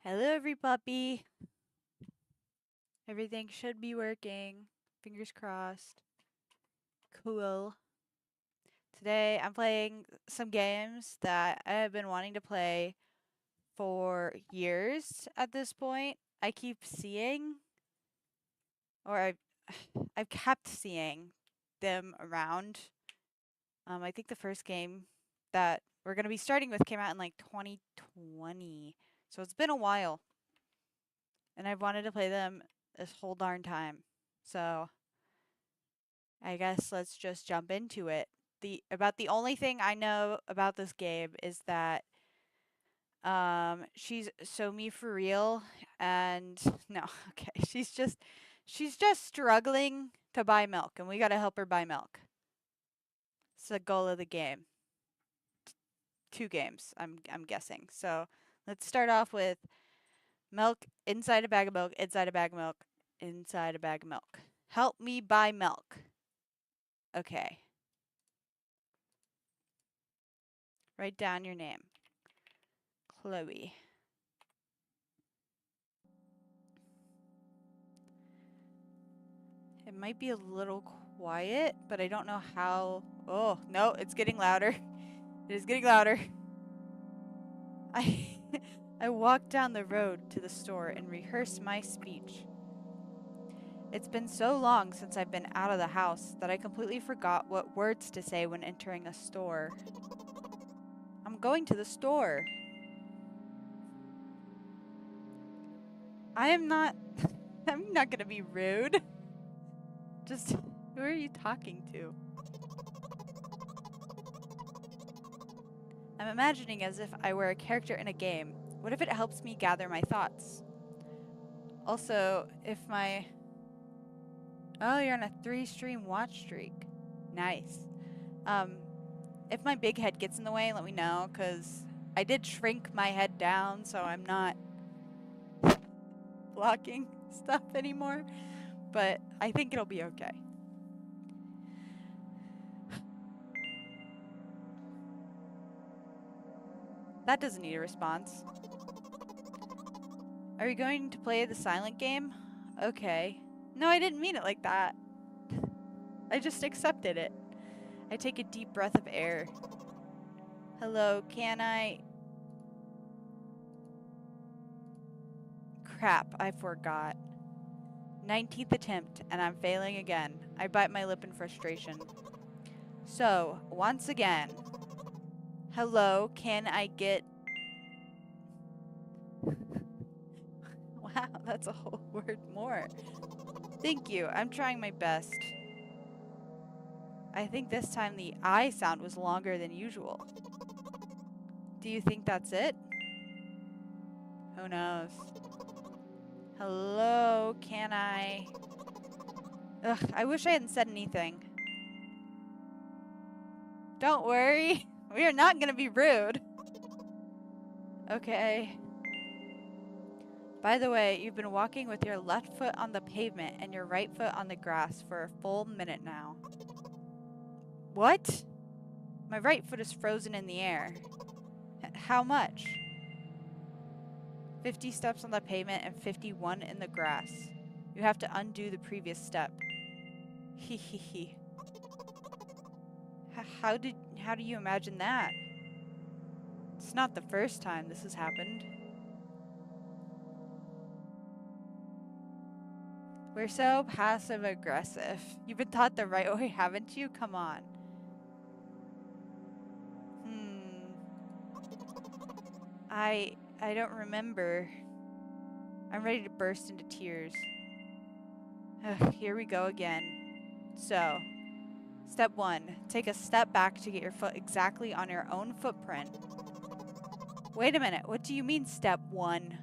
Hello, every puppy. Everything should be working. Fingers crossed. Cool. Today, I'm playing some games that I have been wanting to play for years at this point. I keep seeing, or I've kept seeing them around. I think the first game that we're going to be starting with came out in like 2020. So it's been a while. And I've wanted to play them this whole darn time. So I guess let's just jump into it. The only thing I know about this game is that she's so me for real, and no, okay, she's just struggling to buy milk, and we got to help her buy milk. It's the goal of the game. Two games, I'm guessing. So let's start off with milk inside a bag of milk, inside a bag of milk, inside a bag of milk. Help me buy milk. Okay. Write down your name. Chloe. It might be a little quiet, but I don't know how. Oh, no, it's getting louder. It is getting louder. I I walked down the road to the store and rehearsed my speech. It's been so long since I've been out of the house that I completely forgot what words to say when entering a store. I'm going to the store. I'm not going to be rude. Just, who are you talking to? I'm imagining as if I were a character in a game. What if it helps me gather my thoughts? Also, if my... Oh, you're on a 3-stream watch streak. Nice. If my big head gets in the way, let me know, because I did shrink my head down, so I'm not blocking stuff anymore. But I think it'll be okay. That doesn't need a response. Are you going to play the silent game? Okay. No, I didn't mean it like that. I just accepted it. I take a deep breath of air. Hello, can I... Crap, I forgot. 19th attempt, and I'm failing again. I bite my lip in frustration. So, once again. Hello, can I get... Wow, that's a whole word more. Thank you, I'm trying my best. I think this time the I sound was longer than usual. Do you think that's it? Who knows? Hello, can I... Ugh, I wish I hadn't said anything. Don't worry, we are not gonna be rude. Okay. By the way, you've been walking with your left foot on the pavement and your right foot on the grass for a full minute now. What? My right foot is frozen in the air. How much? 50 steps on the pavement and 51 in the grass. You have to undo the previous step. Hee hee hee. How do you imagine that? It's not the first time this has happened. We're so passive-aggressive. You've been taught the right way, haven't you? Come on. I don't remember. I'm ready to burst into tears. Ugh, here we go again. So, step 1. Take a step back to get your foot exactly on your own footprint. Wait a minute. What do you mean step 1?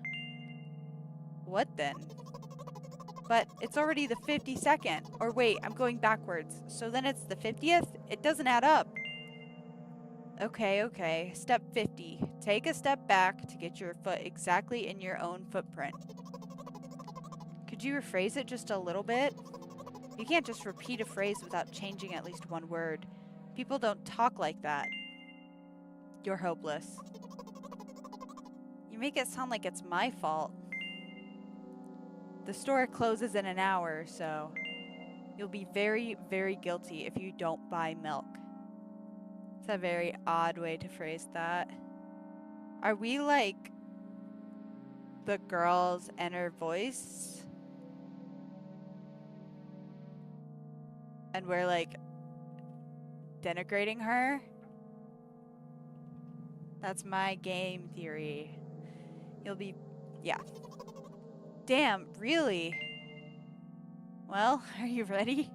What then? But it's already the 52nd. Or wait, I'm going backwards. So then it's the 50th? It doesn't add up. Okay. Step 50. Take a step back to get your foot exactly in your own footprint. Could you rephrase it just a little bit? You can't just repeat a phrase without changing at least one word. People don't talk like that. You're hopeless. You make it sound like it's my fault. The store closes in an hour, so you'll be very, very guilty if you don't buy milk. It's a very odd way to phrase that. Are we like the girl's inner voice? And we're like denigrating her? That's my game theory. You'll be... yeah. Damn, really? Well, are you ready?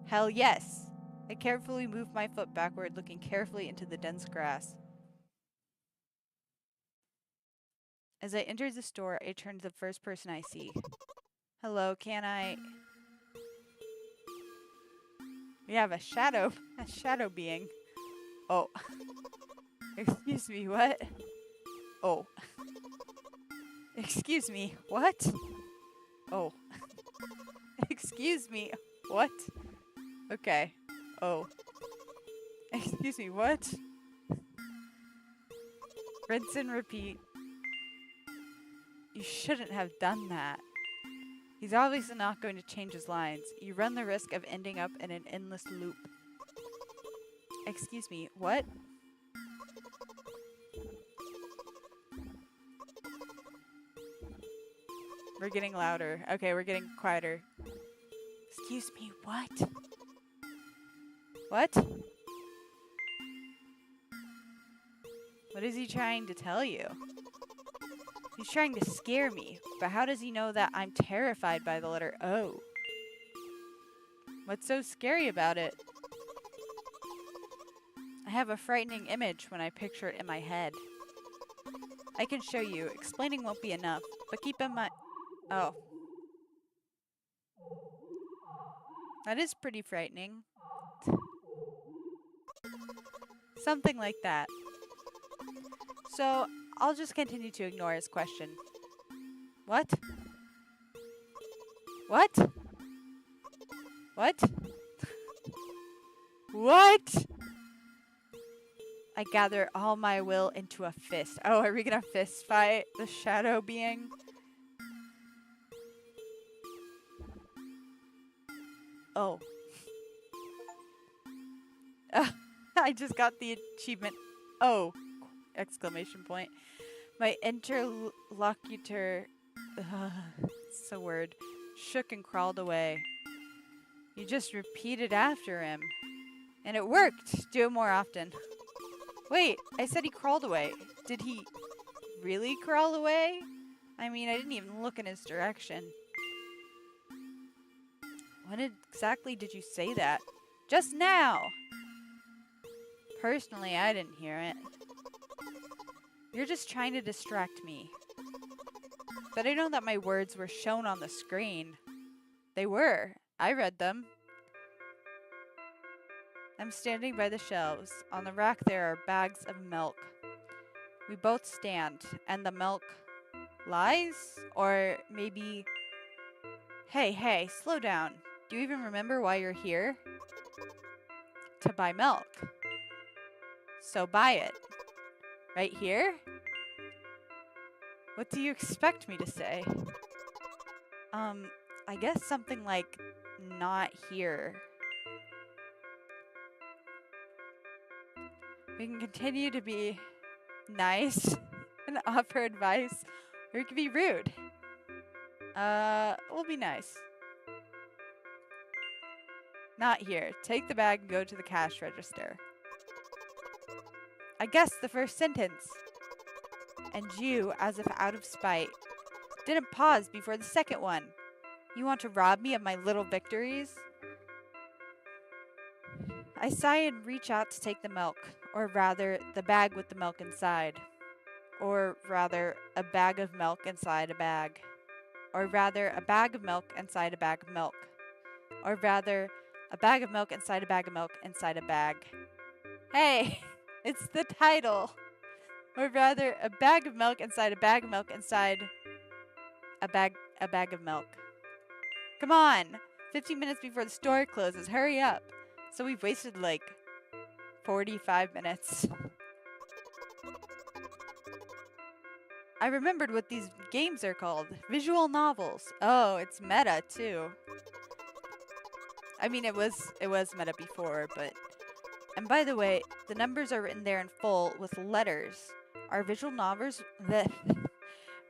Hell yes. I carefully moved my foot backward, looking carefully into the dense grass. As I entered the store, I turned to the first person I see. Hello, can I... We have a shadow being. Oh. Excuse me, what? Oh. Excuse me, what? Oh. Excuse me, what? Okay. Oh. Excuse me, what? Rinse and repeat. You shouldn't have done that. He's obviously not going to change his lines. You run the risk of ending up in an endless loop. Excuse me, what? We're getting louder. Okay, we're getting quieter. Excuse me, what? What? What is he trying to tell you? He's trying to scare me, but how does he know that I'm terrified by the letter O? What's so scary about it? I have a frightening image when I picture it in my head. I can show you. Explaining won't be enough, but keep in mind... Oh. That is pretty frightening. Something like that. So, I'll just continue to ignore his question. What? What? What? What? I gather all my will into a fist. Oh, are we gonna fist fight the shadow being? Oh. I just got the achievement. Oh! Exclamation point. My interlocutor, it's a word, shook and crawled away. You just repeated after him. And it worked. Do it more often. Wait, I said he crawled away. Did he really crawl away? I mean, I didn't even look in his direction. When exactly did you say that? Just now! Personally, I didn't hear it. You're just trying to distract me. But I know that my words were shown on the screen. They were. I read them. I'm standing by the shelves. On the rack there are bags of milk. We both stand, and the milk lies? Or maybe... Hey, slow down. Do you even remember why you're here? To buy milk. So buy it. Right here? What do you expect me to say? I guess something like, not here. We can continue to be nice and offer advice, or we can be rude. We'll be nice. Not here. Take the bag and go to the cash register. I guess the first sentence. And you, as if out of spite, didn't pause before the second one. You want to rob me of my little victories? I sigh and reach out to take the milk, or rather, the bag with the milk inside. Or rather, a bag of milk inside a bag. Or rather, a bag of milk inside a bag of milk. Or rather, a bag of milk inside a bag of milk inside a bag. Hey, it's the title. Or rather, a bag of milk inside a bag of milk inside a bag of milk. Come on! 15 minutes before the store closes. Hurry up! So we've wasted like 45 minutes. I remembered what these games are called. Visual novels. Oh, it's meta too. I mean, it was meta before, but... And by the way, the numbers are written there in full with letters. Are visual novels...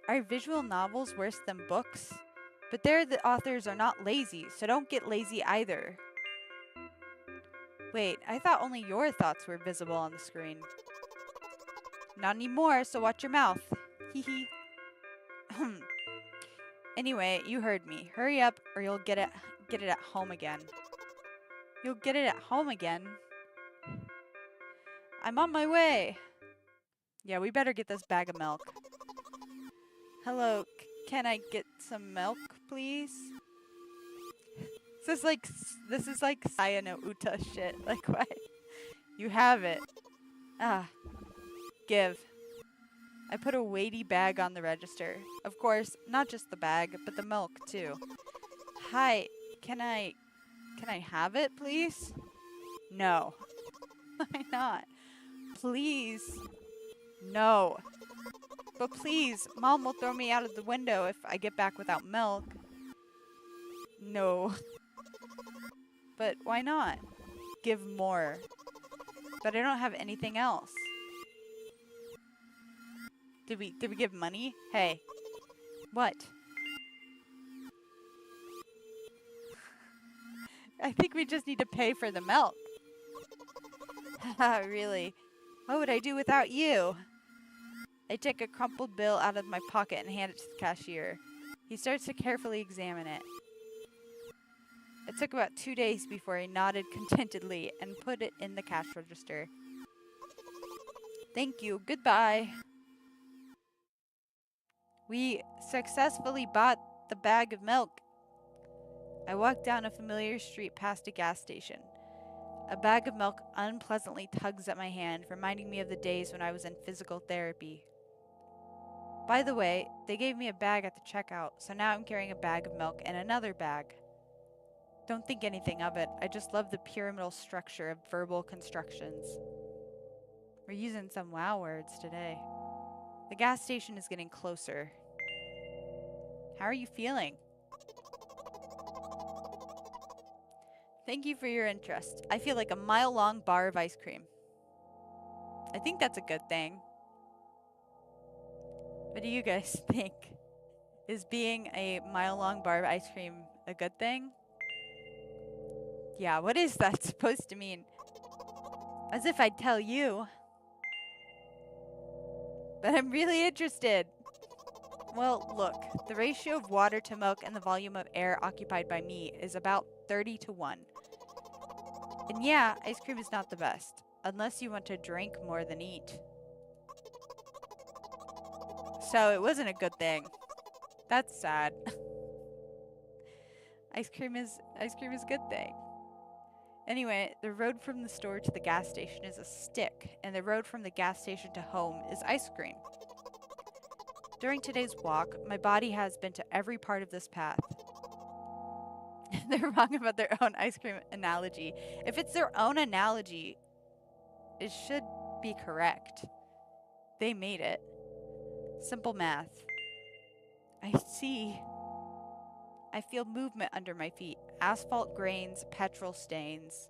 Are visual novels worse than books? But there the authors are not lazy, so don't get lazy either. Wait, I thought only your thoughts were visible on the screen. Not anymore, so watch your mouth. Hee hee. Anyway, you heard me. Hurry up or you'll get it at home again. You'll get it at home again? I'm on my way. Yeah, we better get this bag of milk. Hello, can I get some milk, please? This is like Saya no Uta shit. Like, what? You have it. Ah. Give. I put a weighty bag on the register. Of course, not just the bag, but the milk, too. Hi, can I have it, please? No. Why not? Please. No. But please, Mom will throw me out of the window if I get back without milk. No. But why not? Give more. But I don't have anything else. Did we give money? Hey. What? I think we just need to pay for the milk. Haha, really? What would I do without you? I take a crumpled bill out of my pocket and hand it to the cashier. He starts to carefully examine it. It took about 2 days before he nodded contentedly and put it in the cash register. Thank you. Goodbye. We successfully bought the bag of milk. I walked down a familiar street past a gas station. A bag of milk unpleasantly tugs at my hand, reminding me of the days when I was in physical therapy. By the way, they gave me a bag at the checkout, so now I'm carrying a bag of milk and another bag. Don't think anything of it. I just love the pyramidal structure of verbal constructions. We're using some wow words today. The gas station is getting closer. How are you feeling? Thank you for your interest. I feel like a mile-long bar of ice cream. I think that's a good thing. What do you guys think? Is being a mile-long bar of ice cream a good thing? Yeah, what is that supposed to mean? As if I'd tell you. But I'm really interested. Well, look, the ratio of water to milk and the volume of air occupied by me is about 30 to 1. And yeah, ice cream is not the best, unless you want to drink more than eat. So it wasn't a good thing. That's sad. Ice cream is a good thing. Anyway, the road from the store to the gas station is a stick, and the road from the gas station to home is ice cream. During today's walk, my body has been to every part of this path. They're wrong about their own ice cream analogy. If it's their own analogy, it should be correct. They made it. Simple math. I see. I feel movement under my feet. Asphalt grains, petrol stains.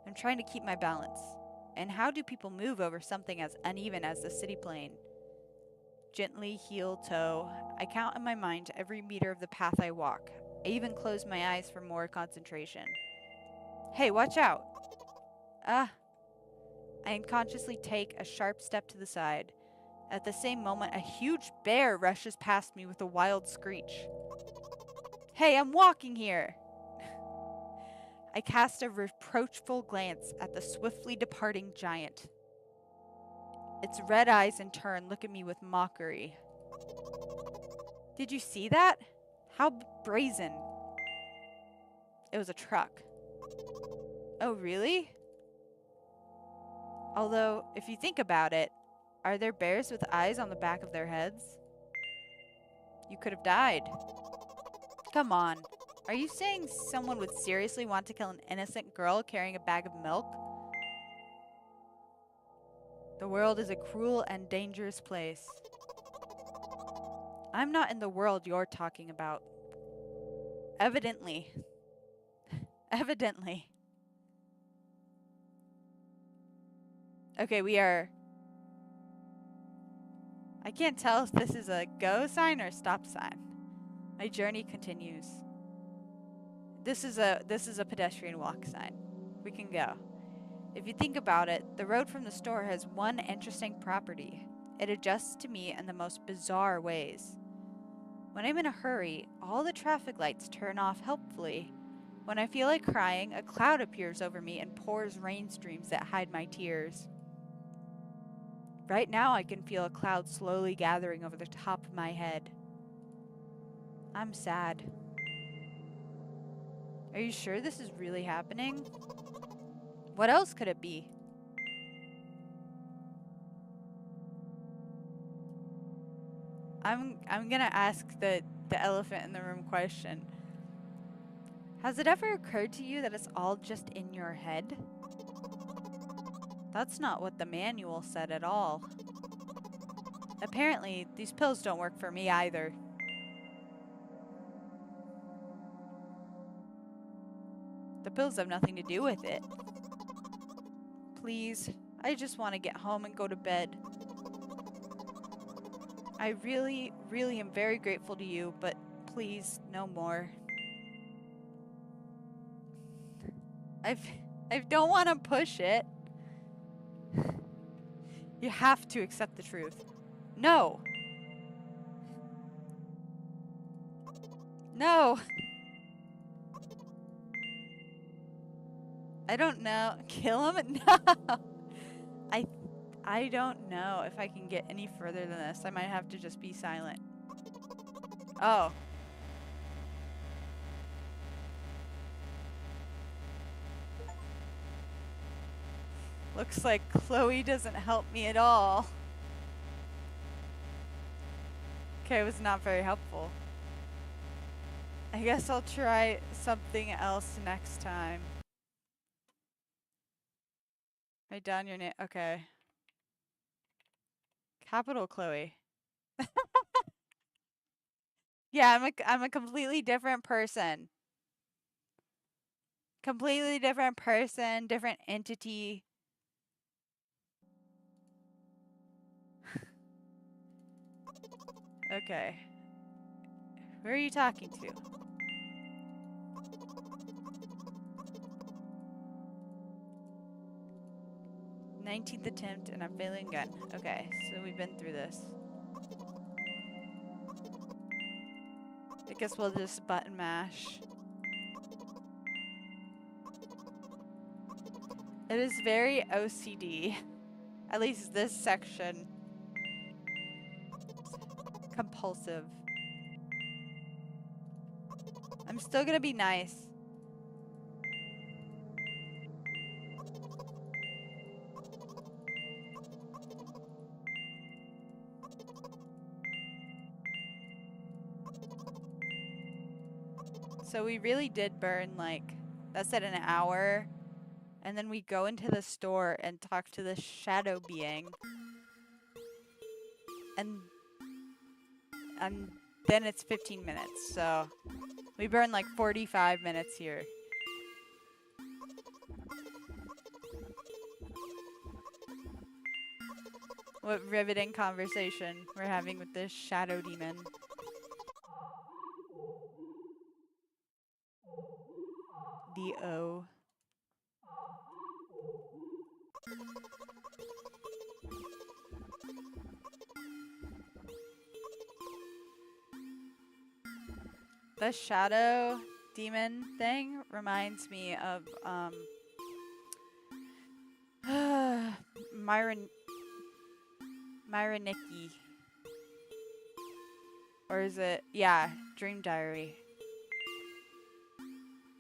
I'm trying to keep my balance. And how do people move over something as uneven as the city plane? Gently, heel, toe. I count in my mind every meter of the path I walk. I even close my eyes for more concentration. Hey, watch out! I unconsciously take a sharp step to the side. At the same moment, a huge bear rushes past me with a wild screech. Hey, I'm walking here! I cast a reproachful glance at the swiftly departing giant. Its red eyes in turn look at me with mockery. Did you see that? How brazen. It was a truck. Oh, really? Although, if you think about it, are there bears with eyes on the back of their heads? You could have died. Come on. Are you saying someone would seriously want to kill an innocent girl carrying a bag of milk? The world is a cruel and dangerous place. I'm not in the world you're talking about. Evidently. Evidently. Okay, we are... I can't tell if this is a go sign or a stop sign. My journey continues. This is a pedestrian walk sign. We can go. If you think about it, the road from the store has one interesting property. It adjusts to me in the most bizarre ways. When I'm in a hurry, all the traffic lights turn off helpfully. When I feel like crying, a cloud appears over me and pours rain streams that hide my tears. Right now, I can feel a cloud slowly gathering over the top of my head. I'm sad. Are you sure this is really happening? What else could it be? I'm gonna ask the elephant in the room question. Has it ever occurred to you that it's all just in your head? That's not what the manual said at all. Apparently, these pills don't work for me either. The pills have nothing to do with it. Please, I just want to get home and go to bed. I really, really am very grateful to you, but please, no more. I don't want to push it. You have to accept the truth. No. No. I don't know. Kill him? No. I don't know if I can get any further than this. I might have to just be silent. Oh. Looks like Chloe doesn't help me at all. Okay, it was not very helpful. I guess I'll try something else next time. Write down your name. Okay. Capital Chloe. Yeah, I'm a completely different person. Completely different person, different entity. Okay. Who are you talking to? 19th attempt and I'm failing again. Okay, so we've been through this. I guess we'll just button mash. It is very OCD. At least this section. Compulsive. I'm still gonna be nice. So we really did burn, like, that said an hour. And then we go into the store and talk to the shadow being. And then it's 15 minutes, so we burn like 45 minutes here. What riveting conversation we're having with this shadow demon. The O. The shadow demon thing reminds me of Myra Nikki. Or is it, yeah, Dream Diary.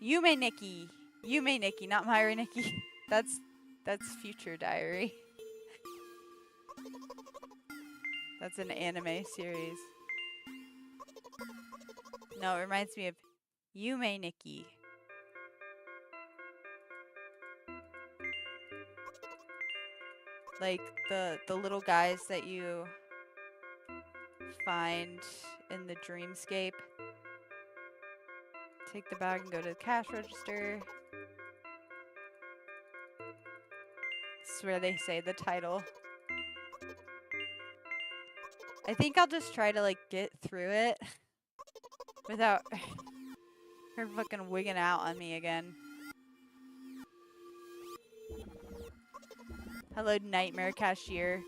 Yume Nikki, not Myra Nikki. That's Future Diary. That's an anime series. No, it reminds me of Yume Nikki. Like the little guys that you find in the dreamscape. Take the bag and go to the cash register. This is where they say the title. I think I'll just try to like get through it without her fucking wigging out on me again. Hello, Nightmare Cashier.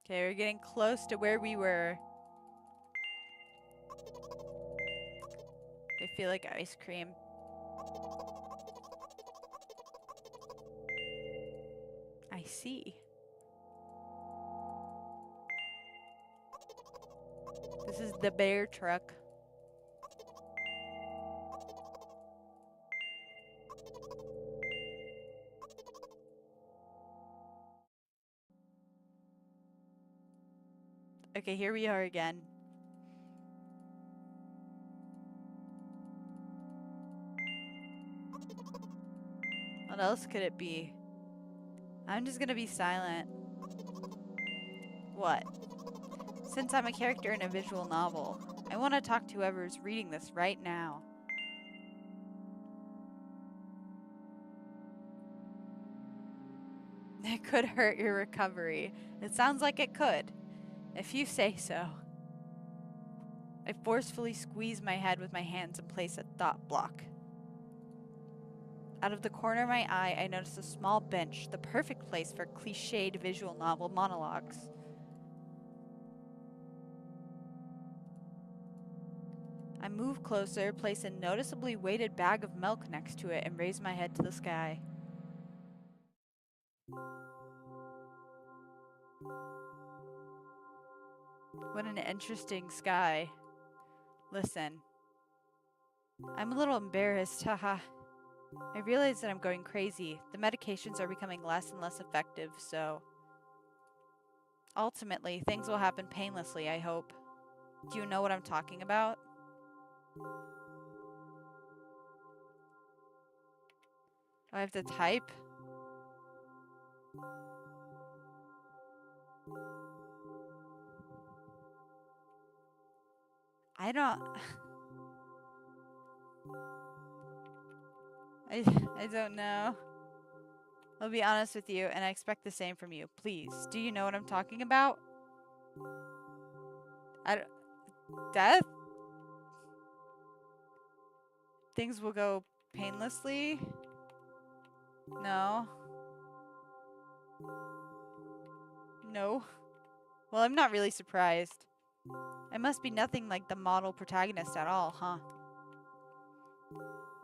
Okay, we're getting close to where we were. I feel like ice cream. I see. This is the bear truck. Okay, here we are again. What else could it be? I'm just gonna be silent. What? Since I'm a character in a visual novel, I want to talk to whoever's reading this right now. It could hurt your recovery. It sounds like it could, if you say so. I forcefully squeeze my head with my hands and place a thought block. Out of the corner of my eye, I notice a small bench, the perfect place for cliched visual novel monologues. I move closer, place a noticeably weighted bag of milk next to it, and raise my head to the sky. What an interesting sky. Listen. I'm a little embarrassed, haha. I realize that I'm going crazy. The medications are becoming less and less effective, so... Ultimately, things will happen painlessly, I hope. Do you know what I'm talking about? Do I have to type? I don't... I don't know. I'll be honest with you, and I expect the same from you. Please, do you know what I'm talking about? Death? Things will go painlessly? No. No. Well, I'm not really surprised. I must be nothing like the model protagonist at all, huh?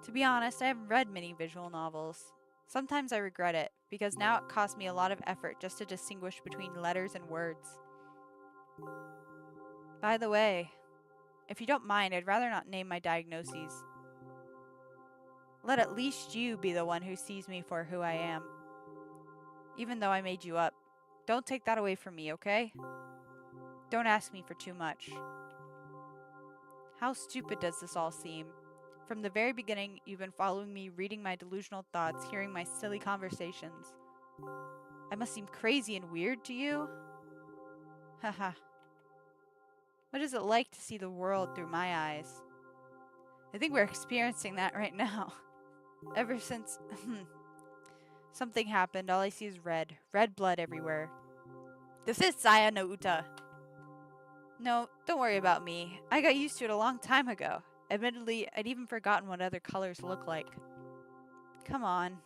To be honest, I haven't read many visual novels. Sometimes I regret it, because now it costs me a lot of effort just to distinguish between letters and words. By the way, if you don't mind, I'd rather not name my diagnoses. Let at least you be the one who sees me for who I am. Even though I made you up. Don't take that away from me, okay? Don't ask me for too much. How stupid does this all seem? From the very beginning, you've been following me, reading my delusional thoughts, hearing my silly conversations. I must seem crazy and weird to you? Haha. What is it like to see the world through my eyes? I think we're experiencing that right now. Ever since something happened, all I see is red. Red blood everywhere. This is Saya no Uta. No, don't worry about me. I got used to it a long time ago. Admittedly, I'd even forgotten what other colors look like. Come on.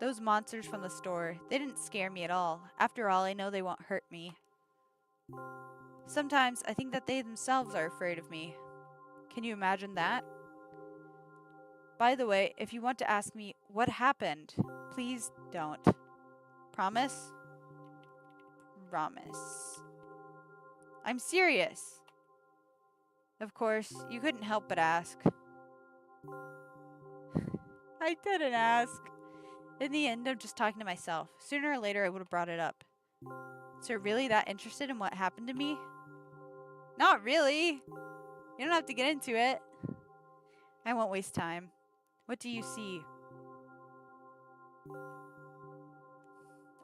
Those monsters from the store, they didn't scare me at all. After all, I know they won't hurt me. Sometimes I think that they themselves are afraid of me. Can you imagine that? By the way, if you want to ask me what happened, please don't. Promise? Promise. I'm serious. Of course, you couldn't help but ask. I didn't ask. In the end, I'm just talking to myself. Sooner or later, I would have brought it up. So you're really that interested in what happened to me? Not really. You don't have to get into it. I won't waste time. What do you see?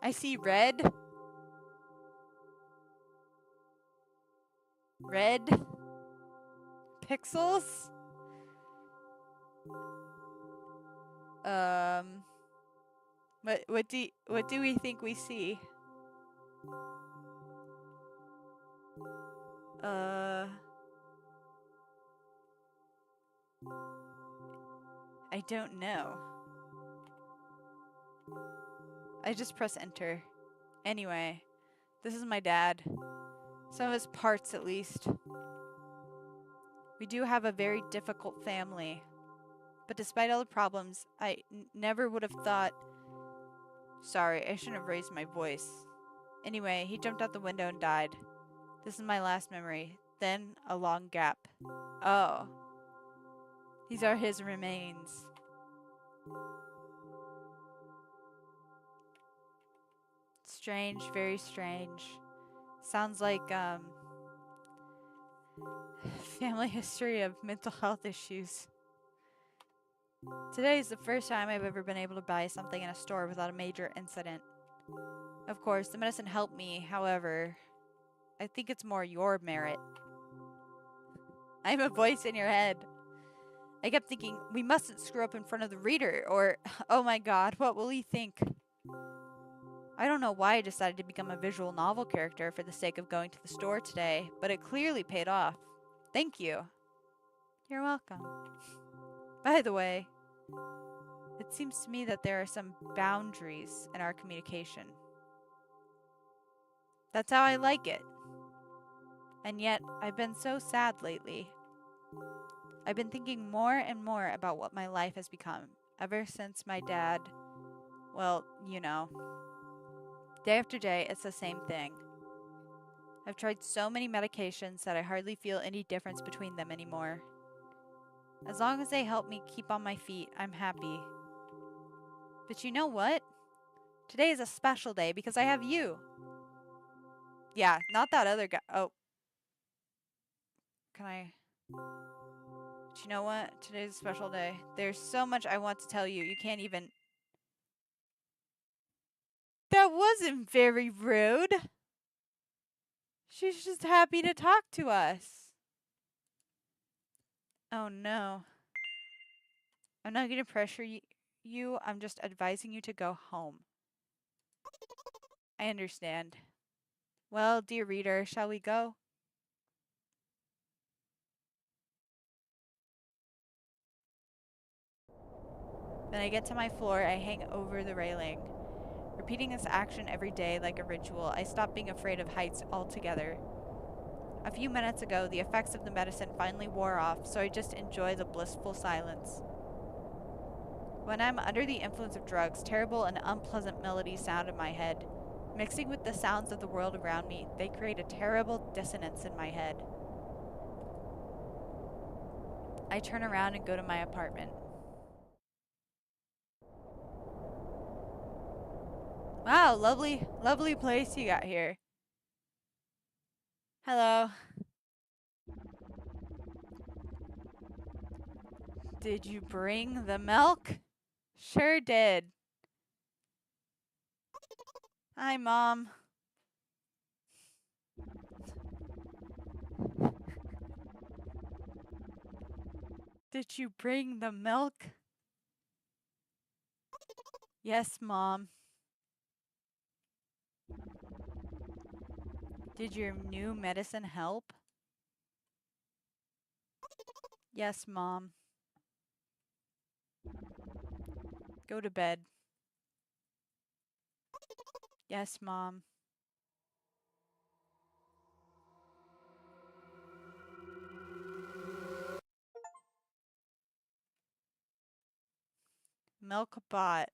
I see red. Red pixels. What do we think we see? I don't know. I just press enter. Anyway, this is my dad. Some of his parts, at least. We do have a very difficult family. But despite all the problems, I never would have thought... Sorry, I shouldn't have raised my voice. Anyway, he jumped out the window and died. This is my last memory. Then, a long gap. Oh. These are his remains. Strange, very strange. Sounds like, family history of mental health issues. Today is the first time I've ever been able to buy something in a store without a major incident. Of course, the medicine helped me, however, I think it's more your merit. I'm a voice in your head. I kept thinking, we mustn't screw up in front of the reader, or, oh my god, what will he think? I don't know why I decided to become a visual novel character for the sake of going to the store today, but it clearly paid off. Thank you. You're welcome. By the way, it seems to me that there are some boundaries in our communication. That's how I like it. And yet, I've been so sad lately. I've been thinking more and more about what my life has become, ever since my dad, well, you know. Day after day, it's the same thing. I've tried so many medications that I hardly feel any difference between them anymore. As long as they help me keep on my feet, I'm happy. But you know what? Today is a special day because I have you. Yeah, not that other guy. Oh. Can I... But you know what? Today's a special day. There's so much I want to tell you. You can't even... That wasn't very rude. She's just happy to talk to us. Oh no. I'm not going to pressure you. I'm just advising you to go home. I understand. Well, dear reader, shall we go? When I get to my floor, I hang over the railing. Repeating this action every day like a ritual, I stop being afraid of heights altogether. A few minutes ago, the effects of the medicine finally wore off, so I just enjoy the blissful silence. When I'm under the influence of drugs, terrible and unpleasant melodies sound in my head. Mixing with the sounds of the world around me, they create a terrible dissonance in my head. I turn around and go to my apartment. Wow, lovely place you got here. Hello. Did you bring the milk? Sure did. Hi, Mom. Did you bring the milk? Yes, Mom. Did your new medicine help? Yes, Mom. Go to bed. Yes, Mom. Milk bot.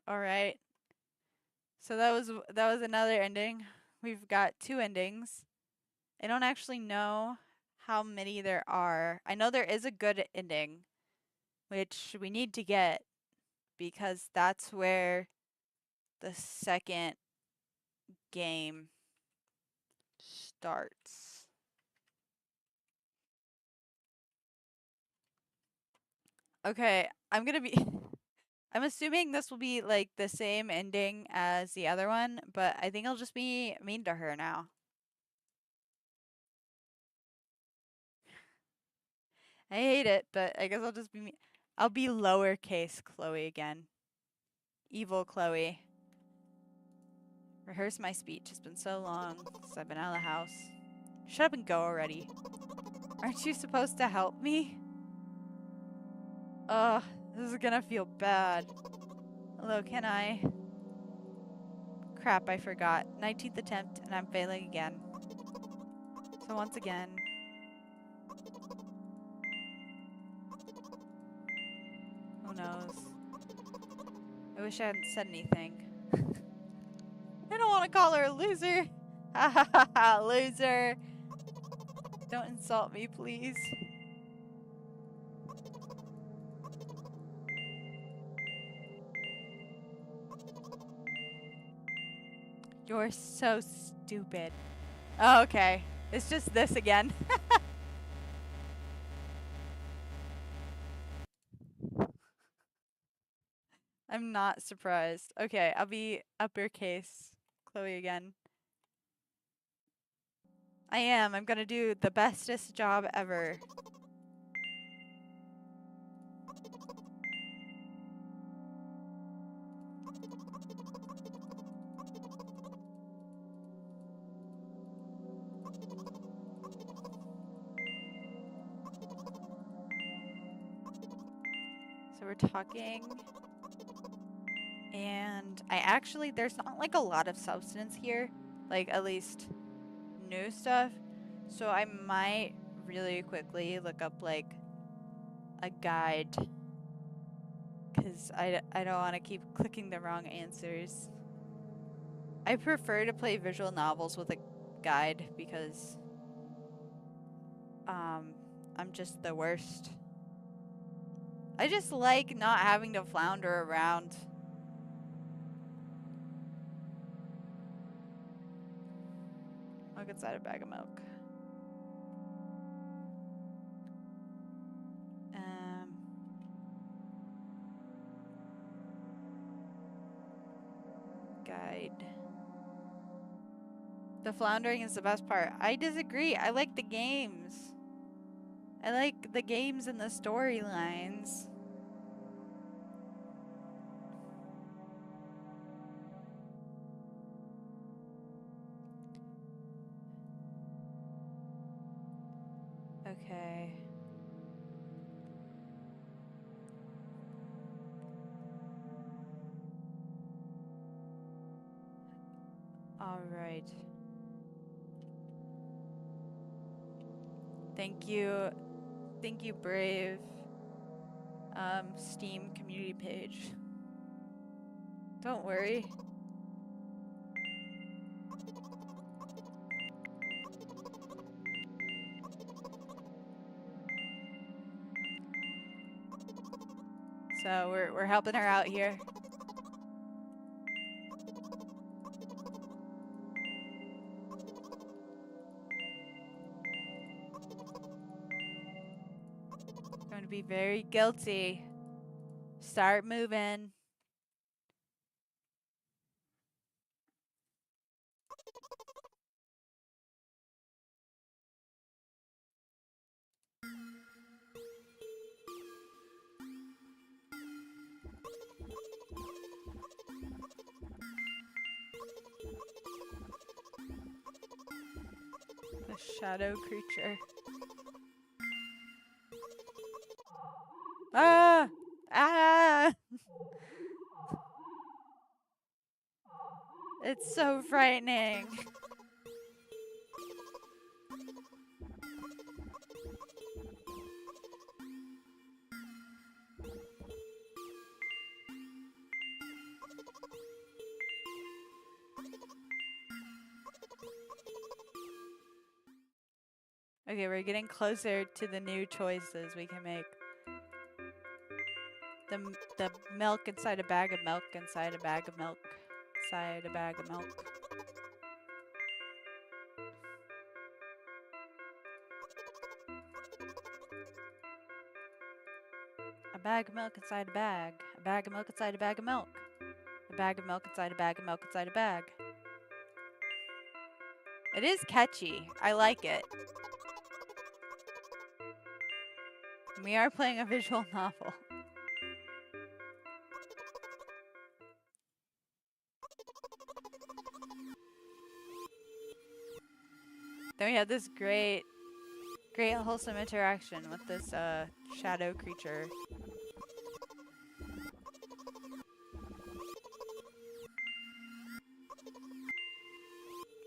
All right. So that was another ending. We've got two endings. I don't actually know how many there are. I know there is a good ending, which we need to get because that's where the second game starts. Okay, I'm gonna be I'm assuming this will be like the same ending as the other one, but I think I'll just be mean to her now. I hate it, but I guess I'll just be mean. I'll be lowercase Chloe again. Evil Chloe. Rehearse my speech. It's been so long since I've been out of the house. Shut up and go already. Aren't you supposed to help me? Ugh, this is gonna feel bad. Hello, can I? Crap, I forgot. 19th attempt, and I'm failing again. So once again... Who knows? I wish I hadn't said anything. I don't want to call her a loser. Ha ha ha ha, loser. Don't insult me, please. You're so stupid. Oh, okay. It's just this again. I'm not surprised. Okay, I'll be uppercase Chloe again. I am. I'm gonna do the bestest job ever. So we're talking. And I actually, there's not like a lot of substance here. Like at least new stuff. So I might really quickly look up like a guide. Because I don't want to keep clicking the wrong answers. I prefer to play visual novels with a guide because I'm just the worst. I just like not having to flounder around. Look inside a bag of milk. Guide. The floundering is the best part. I disagree. I like the games. I like the games and the storylines. Okay. All right. Thank you. Thank you, Brave. Steam community page. Don't worry. So we're helping her out here. Going to be very guilty. Start moving. The shadow creature. Ah! Ah! It's so frightening. Okay, we're getting closer to the new choices we can make. The milk inside a bag of milk inside a bag of milk inside a bag of milk. A bag of milk inside a bag. A bag of milk inside a bag of milk. A bag of milk inside a bag of milk inside a bag. It is catchy. I like it. We are playing a visual novel. Then we have this great wholesome interaction with this shadow creature.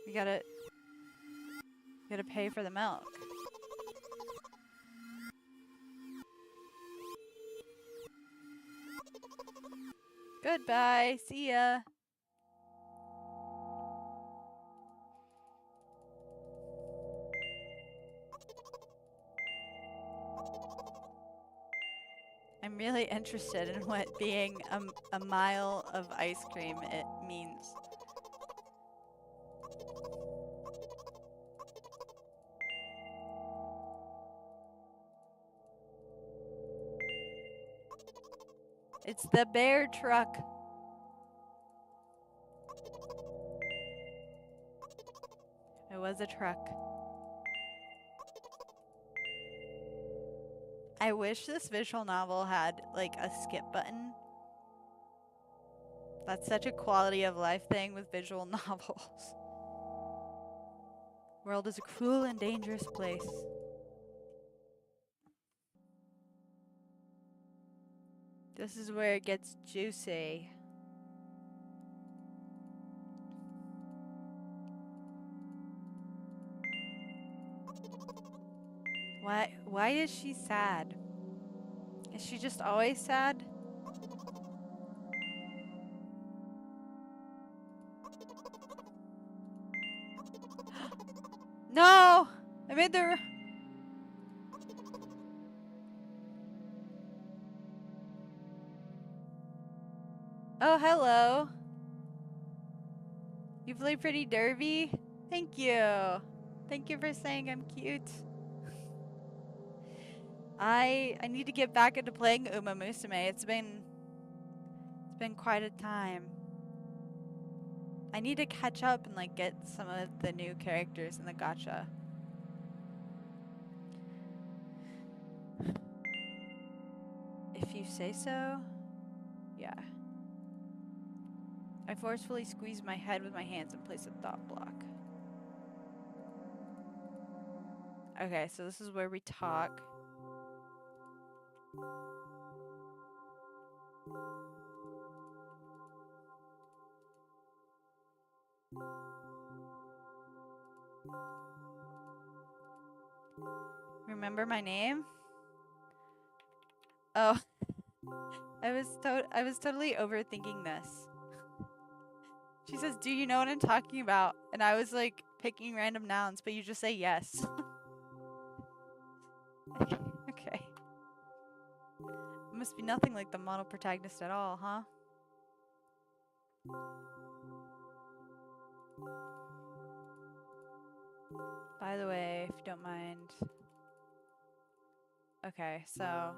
You gotta pay for the milk. Goodbye. See ya. I'm really interested in what being a mile of ice cream it means. It's the bear truck. It was a truck. I wish this visual novel had, like, a skip button. That's such a quality of life thing with visual novels. World is a cruel and dangerous place. This is where it gets juicy. Why is she sad? Is she just always sad? No! I made the... Oh, hello. You play pretty derby? Thank you. Thank you for saying I'm cute. I need to get back into playing Uma Musume. It's been quite a time. I need to catch up and like get some of the new characters in the gacha. If you say so. Yeah. I forcefully squeeze my head with my hands and place a thought block. Okay, so this is where we talk. Remember my name? Oh. I was totally overthinking this. She says, "Do you know what I'm talking about?" And I was like picking random nouns, but you just say yes. Okay. It must be nothing like the model protagonist at all, huh? By the way, if you don't mind. Okay, so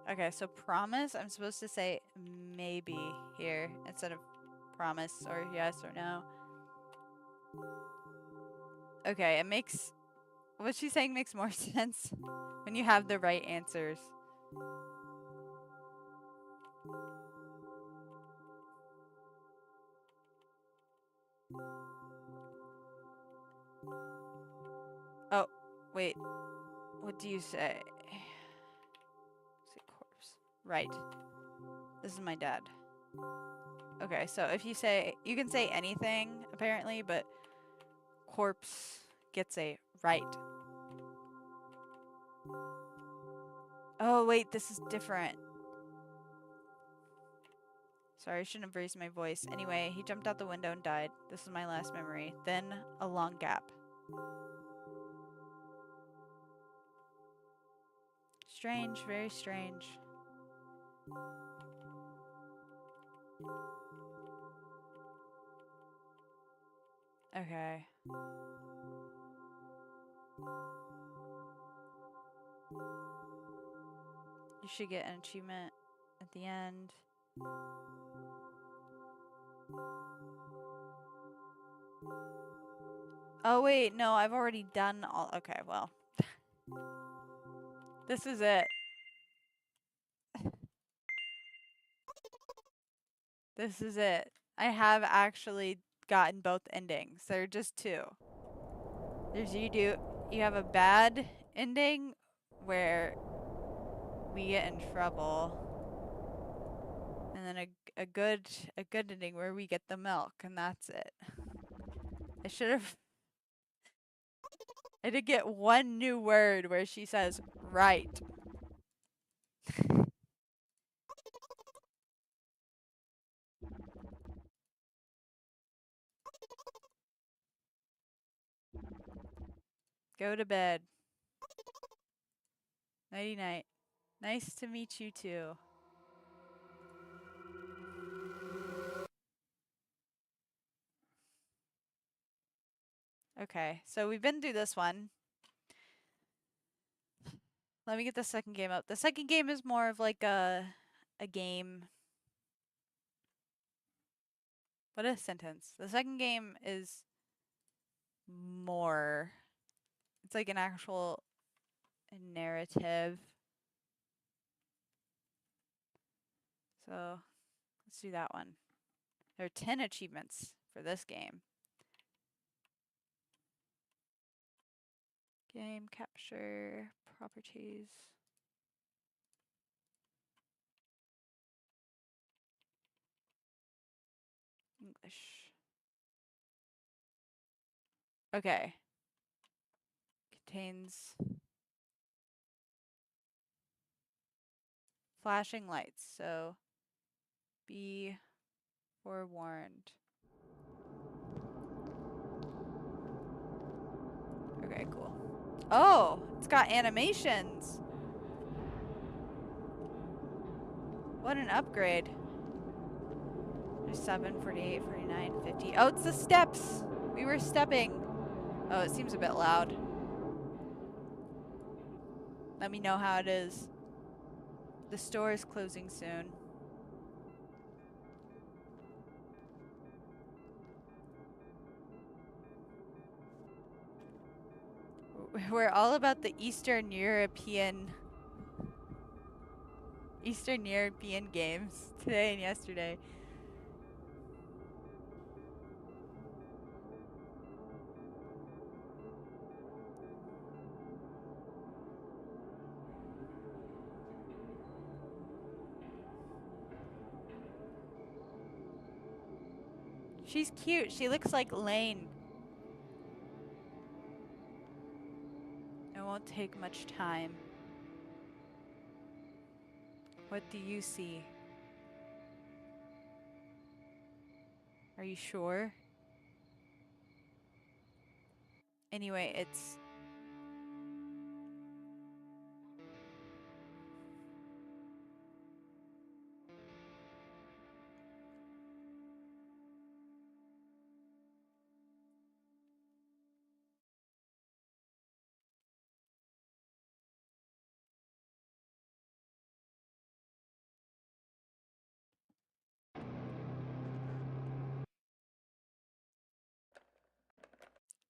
okay, so promise, I'm supposed to say maybe here instead of promise or yes or no. Okay, it makes... What she's saying makes more sense when you have the right answers. Oh, wait. What do you say? Say corpse. Right. This is my dad. Okay, so if you say... You can say anything, apparently, but corpse gets a right. Oh, wait, this is different. Sorry, I shouldn't have raised my voice. Anyway, he jumped out the window and died. This is my last memory. Then a long gap. Strange, very strange. Okay. You should get an achievement at the end. Oh, wait, no, I've already done all. Okay, well. This is it. This is it. I have actually gotten both endings. There are just two. There's you have a bad ending where we get in trouble. And then a good ending where we get the milk, and that's it. I did get one new word where she says right. Go to bed. Nighty night. Nice to meet you too. Okay, so we've been through this one. Let me get the second game up. The second game is more of like a game. What a sentence. The second game is more. It's like an actual narrative. So let's do that one. There are 10 achievements for this game. Game capture properties. English. Okay. Contains flashing lights, so be forewarned. Okay, cool. Oh, it's got animations. What an upgrade. 37, 48, 49, 50. Oh, it's the steps. We were stepping. Oh, it seems a bit loud. Let me know how it is. The store is closing soon. We're all about the Eastern European games today and yesterday. She's cute. She looks like Lane. It won't take much time. What do you see? Are you sure? Anyway, it's...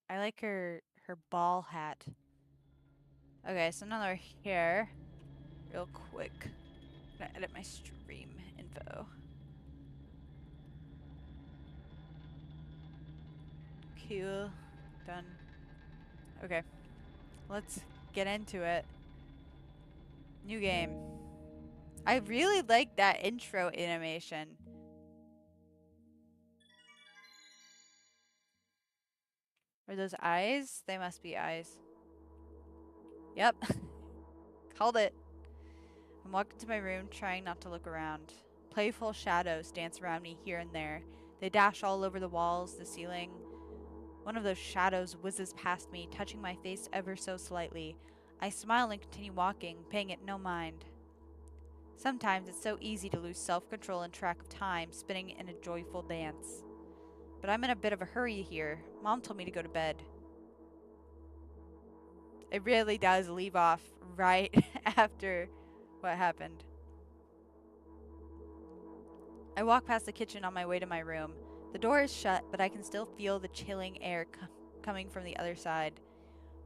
I like her ball hat. Okay, so now they're here. Real quick. I'm gonna edit my stream info. Cool. Done. Okay. Let's get into it. New game. I really like that intro animation. Are those eyes? They must be eyes. Yep. Called it. I'm walking to my room, trying not to look around. Playful shadows dance around me here and there. They dash all over the walls, the ceiling. One of those shadows whizzes past me, touching my face ever so slightly. I smile and continue walking, paying it no mind. Sometimes it's so easy to lose self-control and track of time, spinning in a joyful dance. But I'm in a bit of a hurry here. Mom told me to go to bed. It really does leave off right after what happened. I walk past the kitchen on my way to my room. The door is shut, but I can still feel the chilling air coming from the other side.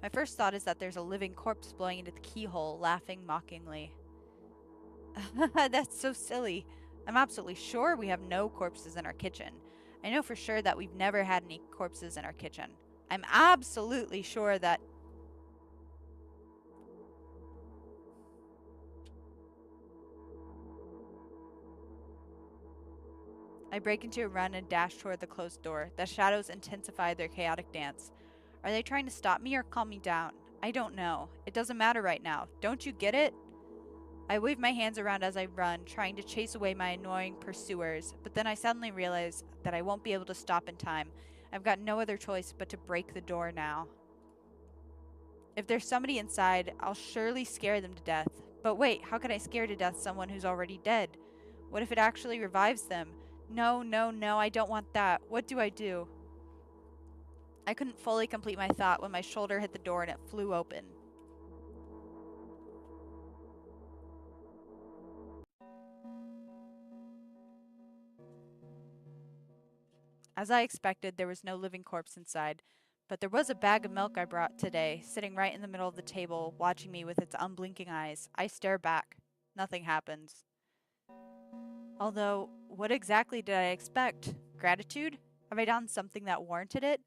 My first thought is that there's a living corpse blowing into the keyhole, laughing mockingly. That's so silly. I'm absolutely sure we have no corpses in our kitchen. I know for sure that we've never had any corpses in our kitchen. I'm absolutely sure that... I break into a run and dash toward the closed door. The shadows intensify their chaotic dance. Are they trying to stop me or calm me down? I don't know. It doesn't matter right now. Don't you get it? I wave my hands around as I run, trying to chase away my annoying pursuers, but then I suddenly realize that I won't be able to stop in time. I've got no other choice but to break the door now. If there's somebody inside, I'll surely scare them to death. But wait, how can I scare to death someone who's already dead? What if it actually revives them? No, no, no, I don't want that. What do I do? I couldn't fully complete my thought when my shoulder hit the door and it flew open. As I expected, there was no living corpse inside, but there was a bag of milk I brought today, sitting right in the middle of the table, watching me with its unblinking eyes. I stare back. Nothing happens. Although, what exactly did I expect? Gratitude? Have I done something that warranted it?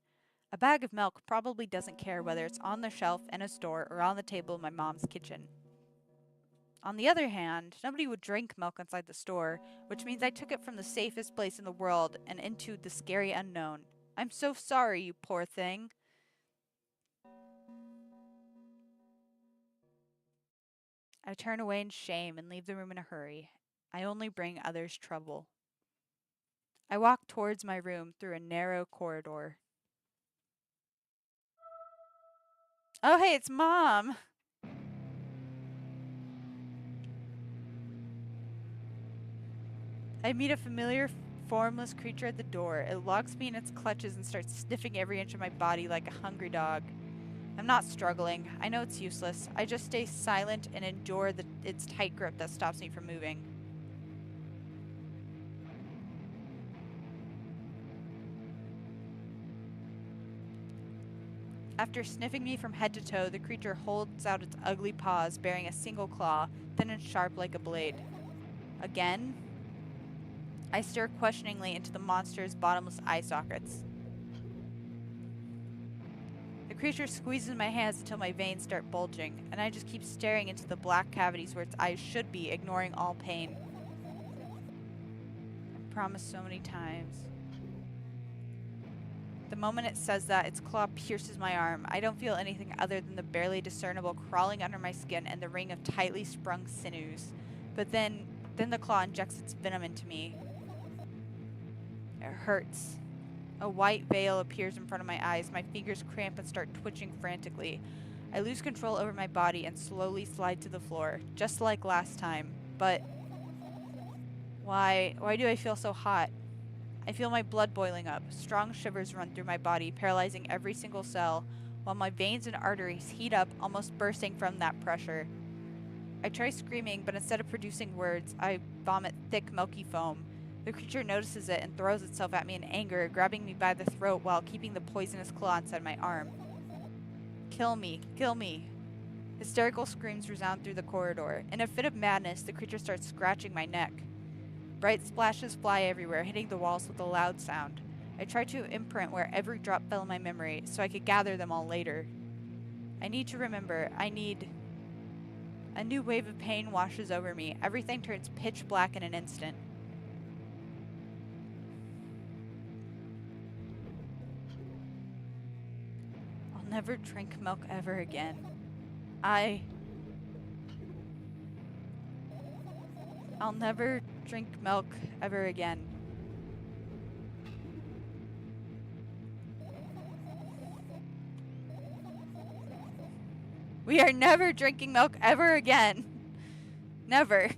A bag of milk probably doesn't care whether it's on the shelf in a store or on the table in my mom's kitchen. On the other hand, nobody would drink milk inside the store, which means I took it from the safest place in the world and into the scary unknown. I'm so sorry, you poor thing. I turn away in shame and leave the room in a hurry. I only bring others trouble. I walk towards my room through a narrow corridor. Oh, hey, it's Mom! I meet a familiar, formless creature at the door. It locks me in its clutches and starts sniffing every inch of my body like a hungry dog. I'm not struggling. I know it's useless. I just stay silent and endure its tight grip that stops me from moving. After sniffing me from head to toe, the creature holds out its ugly paws, bearing a single claw, thin and sharp like a blade. Again? I stare questioningly into the monster's bottomless eye sockets. The creature squeezes my hands until my veins start bulging, and I just keep staring into the black cavities where its eyes should be, ignoring all pain. I promised so many times. The moment it says that, its claw pierces my arm. I don't feel anything other than the barely discernible crawling under my skin and the ring of tightly sprung sinews. But then the claw injects its venom into me. It hurts. A white veil appears in front of my eyes. My fingers cramp and start twitching frantically. I lose control over my body and slowly slide to the floor, just like last time. But why do I feel so hot? I feel my blood boiling up. Strong shivers run through my body, paralyzing every single cell, while my veins and arteries heat up, almost bursting from that pressure. I try screaming, but instead of producing words, I vomit thick, milky foam. The creature notices it and throws itself at me in anger, grabbing me by the throat while keeping the poisonous claw inside my arm. Kill me, kill me. Hysterical screams resound through the corridor. In a fit of madness, the creature starts scratching my neck. Bright splashes fly everywhere, hitting the walls with a loud sound. I try to imprint where every drop fell in my memory, so I could gather them all later. I need to remember. A new wave of pain washes over me. Everything turns pitch black in an instant. I'll never drink milk ever again. I'll never drink milk ever again. We are never drinking milk ever again. Never.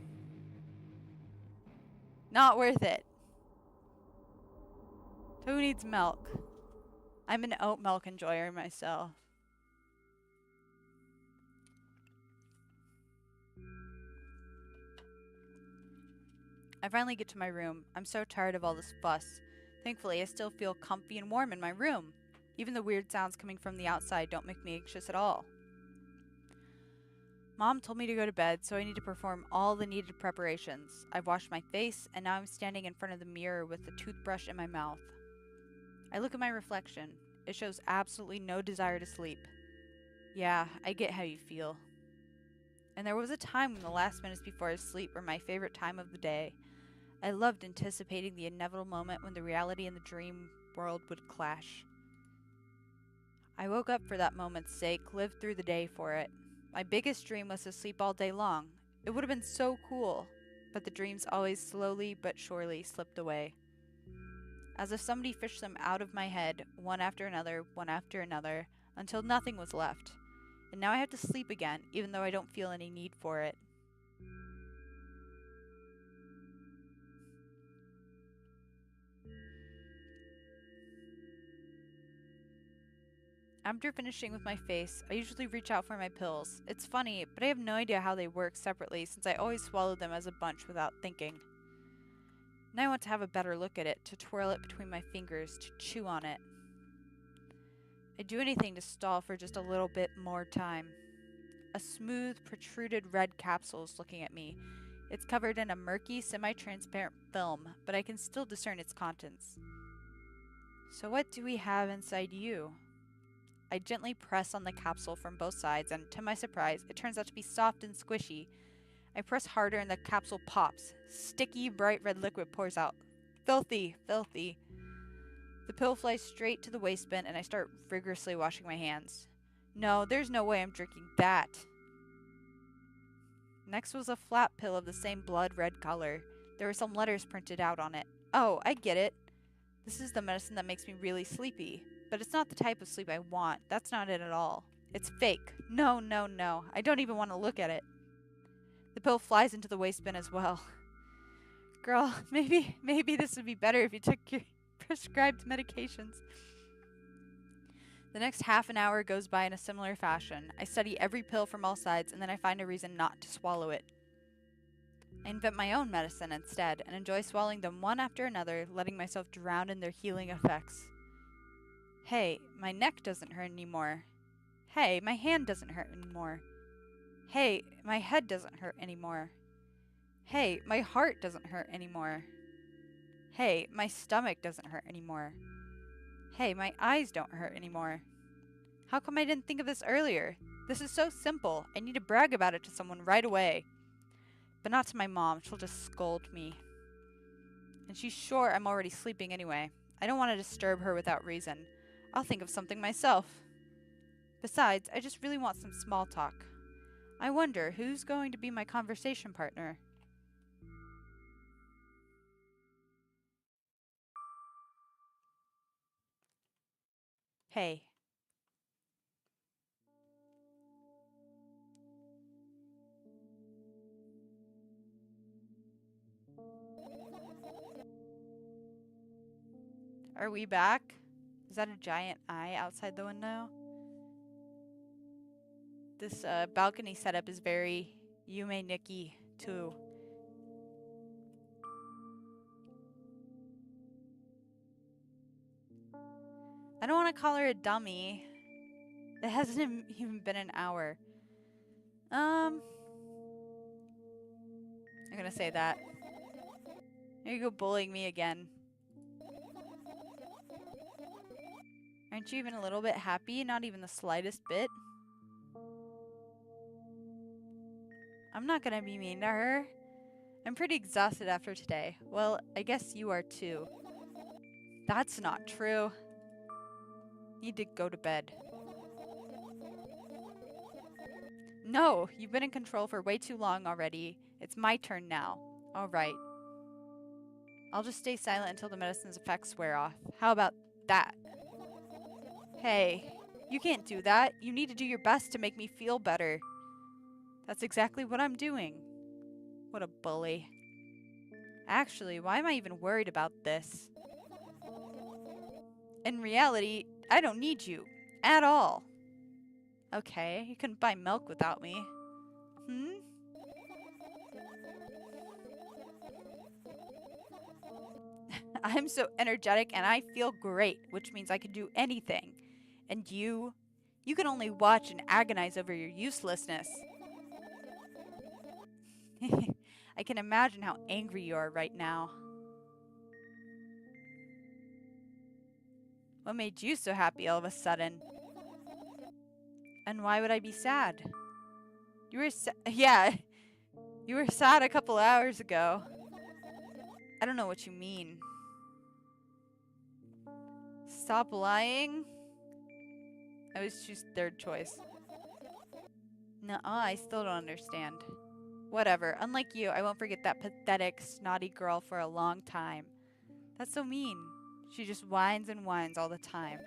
Not worth it. Who needs milk? I'm an oat milk enjoyer myself. I finally get to my room. I'm so tired of all this fuss. Thankfully, I still feel comfy and warm in my room. Even the weird sounds coming from the outside don't make me anxious at all. Mom told me to go to bed, so I need to perform all the needed preparations. I've washed my face, and now I'm standing in front of the mirror with the toothbrush in my mouth. I look at my reflection. It shows absolutely no desire to sleep. Yeah, I get how you feel. And there was a time when the last minutes before sleep were my favorite time of the day. I loved anticipating the inevitable moment when the reality and the dream world would clash. I woke up for that moment's sake, lived through the day for it. My biggest dream was to sleep all day long. It would have been so cool, but the dreams always slowly but surely slipped away. As if somebody fished them out of my head, one after another, until nothing was left. And now I have to sleep again, even though I don't feel any need for it. After finishing with my face, I usually reach out for my pills. It's funny, but I have no idea how they work separately since I always swallow them as a bunch without thinking. Now I want to have a better look at it, to twirl it between my fingers, to chew on it. I'd do anything to stall for just a little bit more time. A smooth, protruded red capsule is looking at me. It's covered in a murky, semi-transparent film, but I can still discern its contents. So what do we have inside you? I gently press on the capsule from both sides, and to my surprise, it turns out to be soft and squishy. I press harder and the capsule pops. Sticky, bright red liquid pours out. Filthy, filthy. The pill flies straight to the waste bin, and I start vigorously washing my hands. No, there's no way I'm drinking that. Next was a flat pill of the same blood red color. There were some letters printed out on it. Oh, I get it. This is the medicine that makes me really sleepy. But it's not the type of sleep I want. That's not it at all. It's fake. No, no, no. I don't even want to look at it. The pill flies into the waste bin as well. Girl, maybe this would be better if you took your prescribed medications. The next half an hour goes by in a similar fashion. I study every pill from all sides, and then I find a reason not to swallow it. I invent my own medicine instead, and enjoy swallowing them one after another, letting myself drown in their healing effects. Hey, my neck doesn't hurt anymore. Hey, my hand doesn't hurt anymore. Hey, my head doesn't hurt anymore. Hey, my heart doesn't hurt anymore. Hey, my stomach doesn't hurt anymore. Hey, my eyes don't hurt anymore. How come I didn't think of this earlier? This is so simple. I need to brag about it to someone right away. But not to my mom. She'll just scold me. And she's sure I'm already sleeping anyway. I don't want to disturb her without reason. I'll think of something myself. Besides, I just really want some small talk. I wonder who's going to be my conversation partner. Hey. Are we back? Is that a giant eye outside the window? This balcony setup is very Yume Nikki too. I don't want to call her a dummy. It hasn't even been an hour. I'm gonna say that. Here you go bullying me again. Aren't you even a little bit happy? Not even the slightest bit? I'm not gonna be mean to her. I'm pretty exhausted after today. Well, I guess you are too. That's not true. Need to go to bed. No, you've been in control for way too long already. It's my turn now. Alright. I'll just stay silent until the medicine's effects wear off. How about that? Hey, you can't do that. You need to do your best to make me feel better. That's exactly what I'm doing. What a bully. Actually, why am I even worried about this? In reality, I don't need you. At all. Okay, you couldn't buy milk without me. Hmm? I'm so energetic and I feel great, which means I can do anything. And you can only watch and agonize over your uselessness. I can imagine how angry you are right now. What made you so happy all of a sudden? And why would I be sad? You were yeah, you were sad a couple hours ago. I don't know what you mean. Stop lying? I always choose third choice. Nuh-uh, I still don't understand. Whatever, unlike you, I won't forget that pathetic, snotty girl for a long time. That's so mean. She just whines and whines all the time.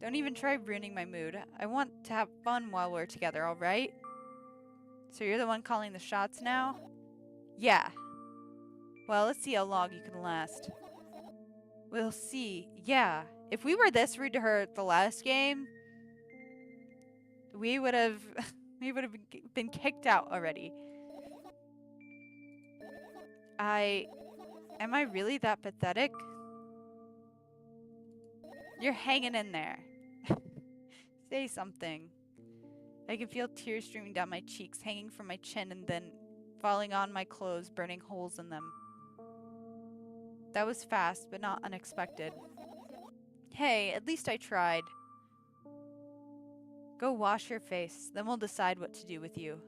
Don't even try ruining my mood. I want to have fun while we're together, alright? So you're the one calling the shots now? Yeah. Well, let's see how long you can last. We'll see. Yeah. If we were this rude to her at the last game, we would have been kicked out already. Am I really that pathetic? You're hanging in there. Say something. I can feel tears streaming down my cheeks, hanging from my chin and then falling on my clothes, burning holes in them. That was fast, but not unexpected. Hey, at least I tried. Go wash your face, then we'll decide what to do with you.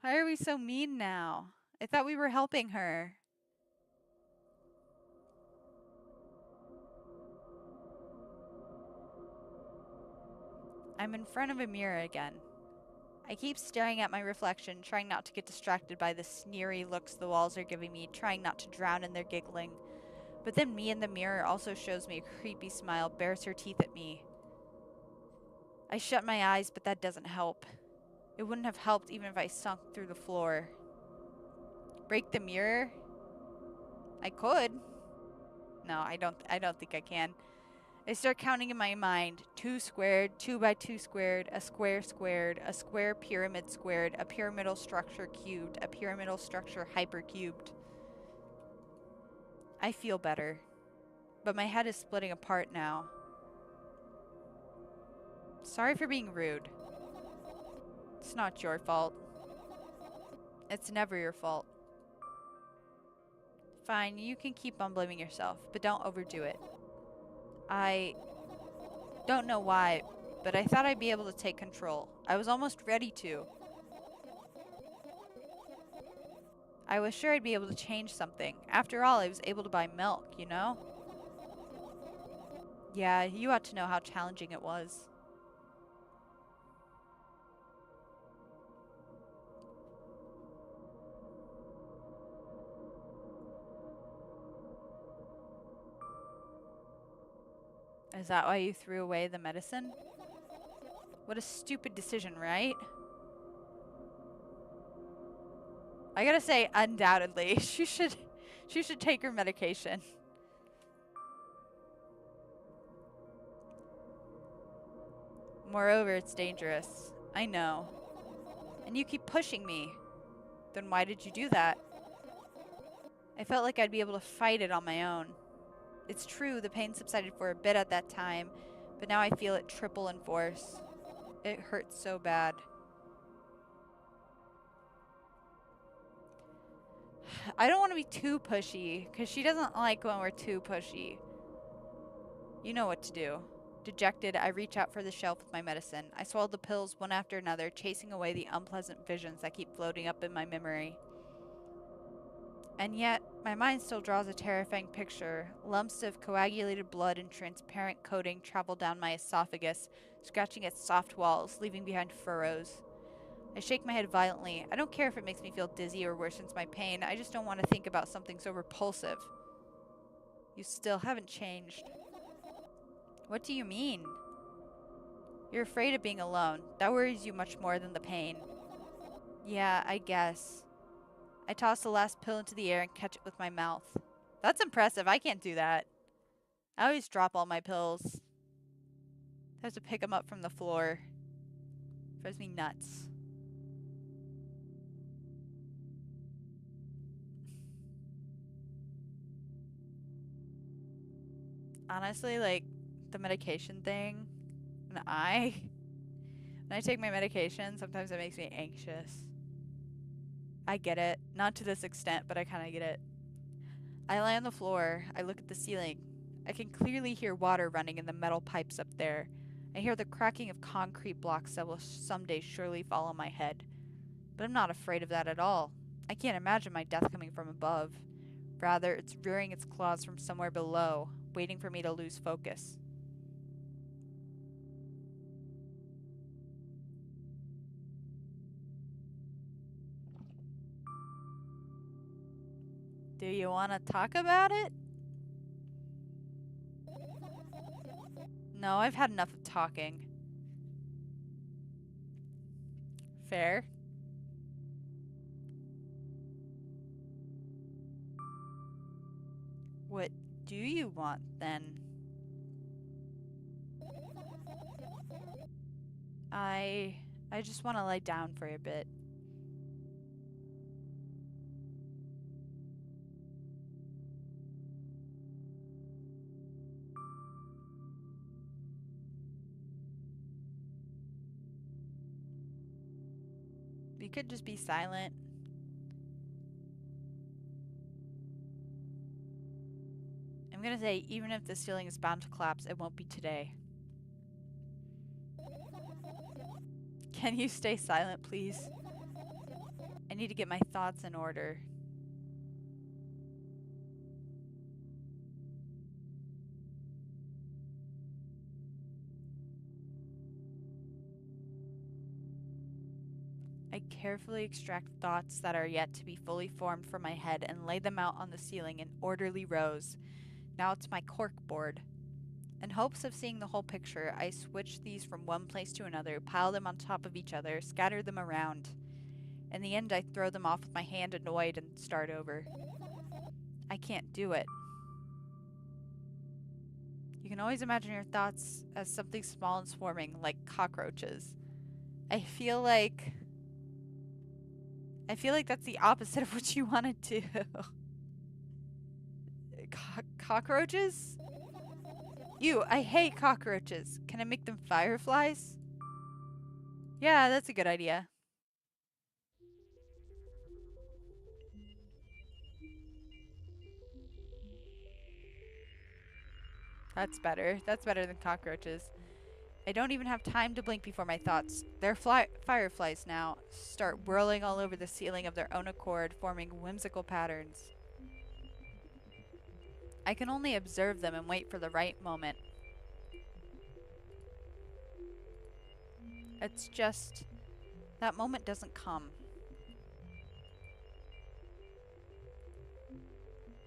Why are we so mean now? I thought we were helping her. I'm in front of a mirror again. I keep staring at my reflection, trying not to get distracted by the sneery looks the walls are giving me, trying not to drown in their giggling. But then me in the mirror also shows me a creepy smile, bares her teeth at me. I shut my eyes, but that doesn't help. It wouldn't have helped even if I sunk through the floor. Break the mirror? I could. No, I don't think I can. I start counting in my mind. 2 squared, 2 by 2 squared, a square squared, a square pyramid squared, a pyramidal structure cubed, a pyramidal structure hypercubed. I feel better. But my head is splitting apart now. Sorry for being rude. It's not your fault. It's never your fault. Fine, you can keep on blaming yourself, but don't overdo it. I don't know why, but I thought I'd be able to take control. I was almost ready to. I was sure I'd be able to change something. After all, I was able to buy milk, you know? Yeah, you ought to know how challenging it was. Is that why you threw away the medicine? What a stupid decision, right? I gotta say, undoubtedly, she should take her medication. Moreover, it's dangerous. I know. And you keep pushing me. Then why did you do that? I felt like I'd be able to fight it on my own. It's true, the pain subsided for a bit at that time, but now I feel it triple in force. It hurts so bad. I don't want to be too pushy, because she doesn't like when we're too pushy. You know what to do. Dejected, I reach out for the shelf with my medicine. I swallow the pills one after another, chasing away the unpleasant visions that keep floating up in my memory. And yet, my mind still draws a terrifying picture. Lumps of coagulated blood and transparent coating travel down my esophagus, scratching its soft walls, leaving behind furrows. I shake my head violently. I don't care if it makes me feel dizzy or worsens my pain. I just don't want to think about something so repulsive. You still haven't changed. What do you mean? You're afraid of being alone. That worries you much more than the pain. Yeah, I guess. I toss the last pill into the air and catch it with my mouth. That's impressive. I can't do that. I always drop all my pills. I have to pick them up from the floor. Drives me nuts. Honestly, like, the medication thing, when I take my medication, sometimes it makes me anxious. I get it. Not to this extent, but I kind of get it. I lie on the floor. I look at the ceiling. I can clearly hear water running in the metal pipes up there. I hear the cracking of concrete blocks that will someday surely fall on my head. But I'm not afraid of that at all. I can't imagine my death coming from above. Rather, it's rearing its claws from somewhere below, waiting for me to lose focus. Do you want to talk about it? No, I've had enough of talking. Fair. What do you want, then? I... I just want to lie down for a bit. You could just be silent. I'm gonna say, even if the ceiling is bound to collapse, it won't be today. Can you stay silent, please? I need to get my thoughts in order. I carefully extract thoughts that are yet to be fully formed from my head and lay them out on the ceiling in orderly rows. Now it's my cork board. In hopes of seeing the whole picture, I switch these from one place to another, pile them on top of each other, scatter them around. In the end, I throw them off with my hand annoyed and start over. I can't do it. You can always imagine your thoughts as something small and swarming, like cockroaches. I feel like that's the opposite of what you want to do. Cockroaches? I hate cockroaches. Can I make them fireflies? Yeah, that's a good idea. That's better. That's better than cockroaches. I don't even have time to blink before my thoughts. They're fireflies now, start whirling all over the ceiling of their own accord, forming whimsical patterns. I can only observe them and wait for the right moment. It's just, that moment doesn't come.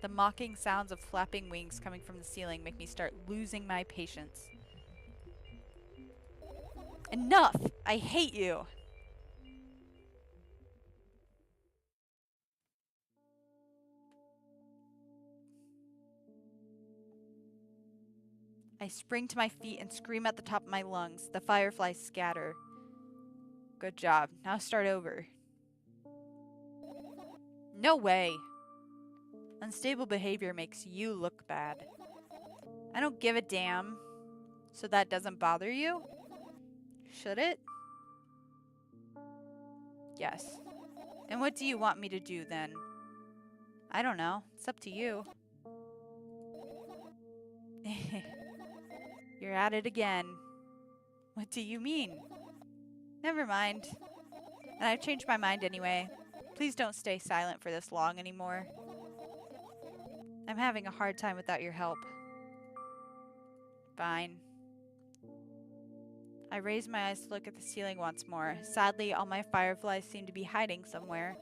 The mocking sounds of flapping wings coming from the ceiling make me start losing my patience. Enough! I hate you! I spring to my feet and scream at the top of my lungs. The fireflies scatter. Good job. Now start over. No way! Unstable behavior makes you look bad. I don't give a damn. So that doesn't bother you? Should it? Yes. And what do you want me to do then? I don't know. It's up to you. You're at it again. What do you mean? Never mind. And I've changed my mind anyway. Please don't stay silent for this long anymore. I'm having a hard time without your help. Fine. I raise my eyes to look at the ceiling once more. Sadly, all my fireflies seem to be hiding somewhere.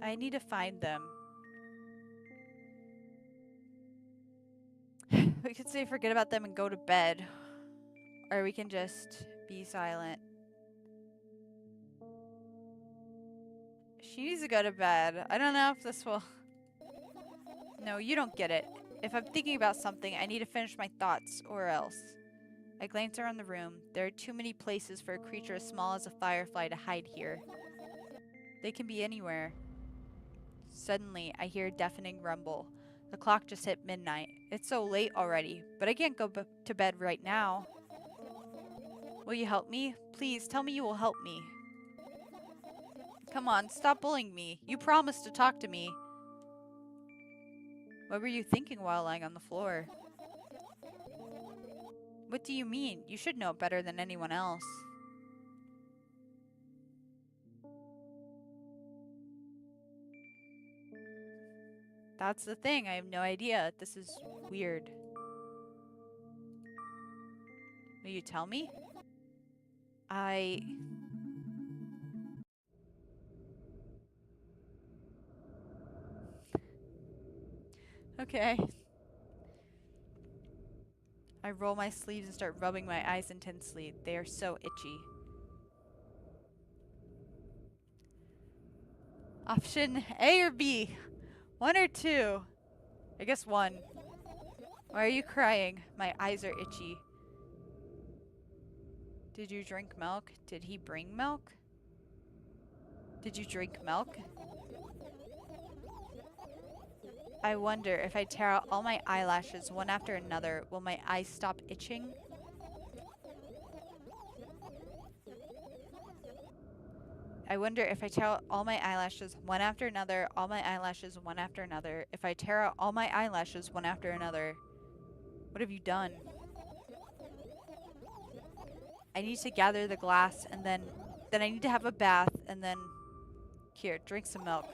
I need to find them. We could say forget about them and go to bed. Or we can just be silent. She needs to go to bed. I don't know if this will... No, you don't get it. If I'm thinking about something, I need to finish my thoughts, or else. I glance around the room. There are too many places for a creature as small as a firefly to hide here. They can be anywhere. Suddenly, I hear a deafening rumble. The clock just hit midnight. It's so late already, but I can't go to bed right now. Will you help me? Please, tell me you will help me. Come on, stop bullying me. You promised to talk to me. What were you thinking while lying on the floor? What do you mean? You should know better than anyone else. That's the thing. I have no idea. This is weird. Will you tell me? Okay. I roll my sleeves and start rubbing my eyes intensely. They are so itchy. Option A or B? One or two? I guess one. Why are you crying? My eyes are itchy. Did you drink milk? Did he bring milk? Did you drink milk? I wonder if I tear out all my eyelashes one after another, will my eyes stop itching? I wonder if I tear out all my eyelashes one after another, all my eyelashes one after another. If I tear out all my eyelashes one after another, what have you done? I need to gather the glass and then I need to have a bath and then... Here, drink some milk.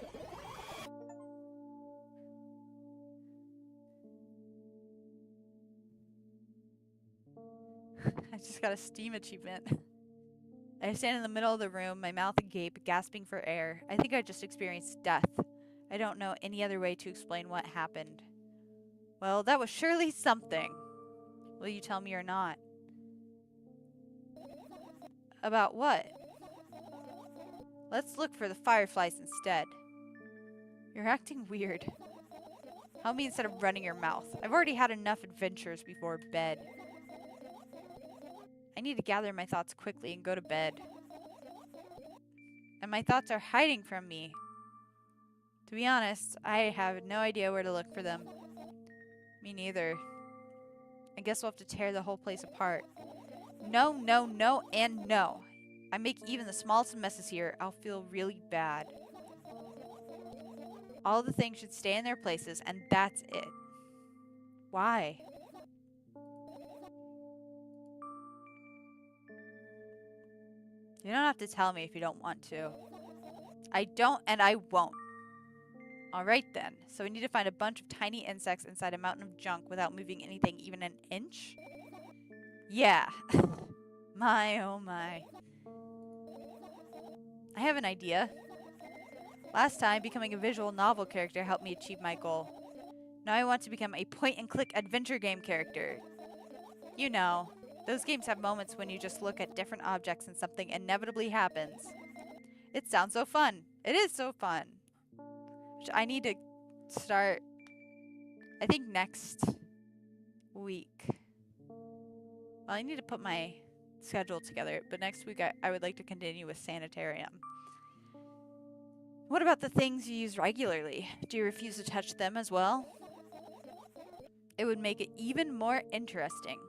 I just got a Steam achievement. I stand in the middle of the room, my mouth agape, gasping for air. I think I just experienced death. I don't know any other way to explain what happened. Well, that was surely something. Will you tell me or not? About what? Let's look for the fireflies instead. You're acting weird. Help me instead of running your mouth. I've already had enough adventures before bed. I need to gather my thoughts quickly and go to bed. And my thoughts are hiding from me. To be honest, I have no idea where to look for them. Me neither. I guess we'll have to tear the whole place apart. No, no, no, and no. I make even the smallest of messes here, I'll feel really bad. All the things should stay in their places, and that's it. Why? You don't have to tell me if you don't want to. I don't, and I won't. Alright then, so we need to find a bunch of tiny insects inside a mountain of junk without moving anything even an inch? Yeah. My, oh my. I have an idea. Last time, becoming a visual novel character helped me achieve my goal. Now I want to become a point-and-click adventure game character. You know, those games have moments when you just look at different objects and something inevitably happens. It sounds so fun. It is so fun. Which I need to start, I think, next week. Well, I need to put my schedule together, but next week I would like to continue with Sanitarium. What about the things you use regularly? Do you refuse to touch them as well? It would make it even more interesting.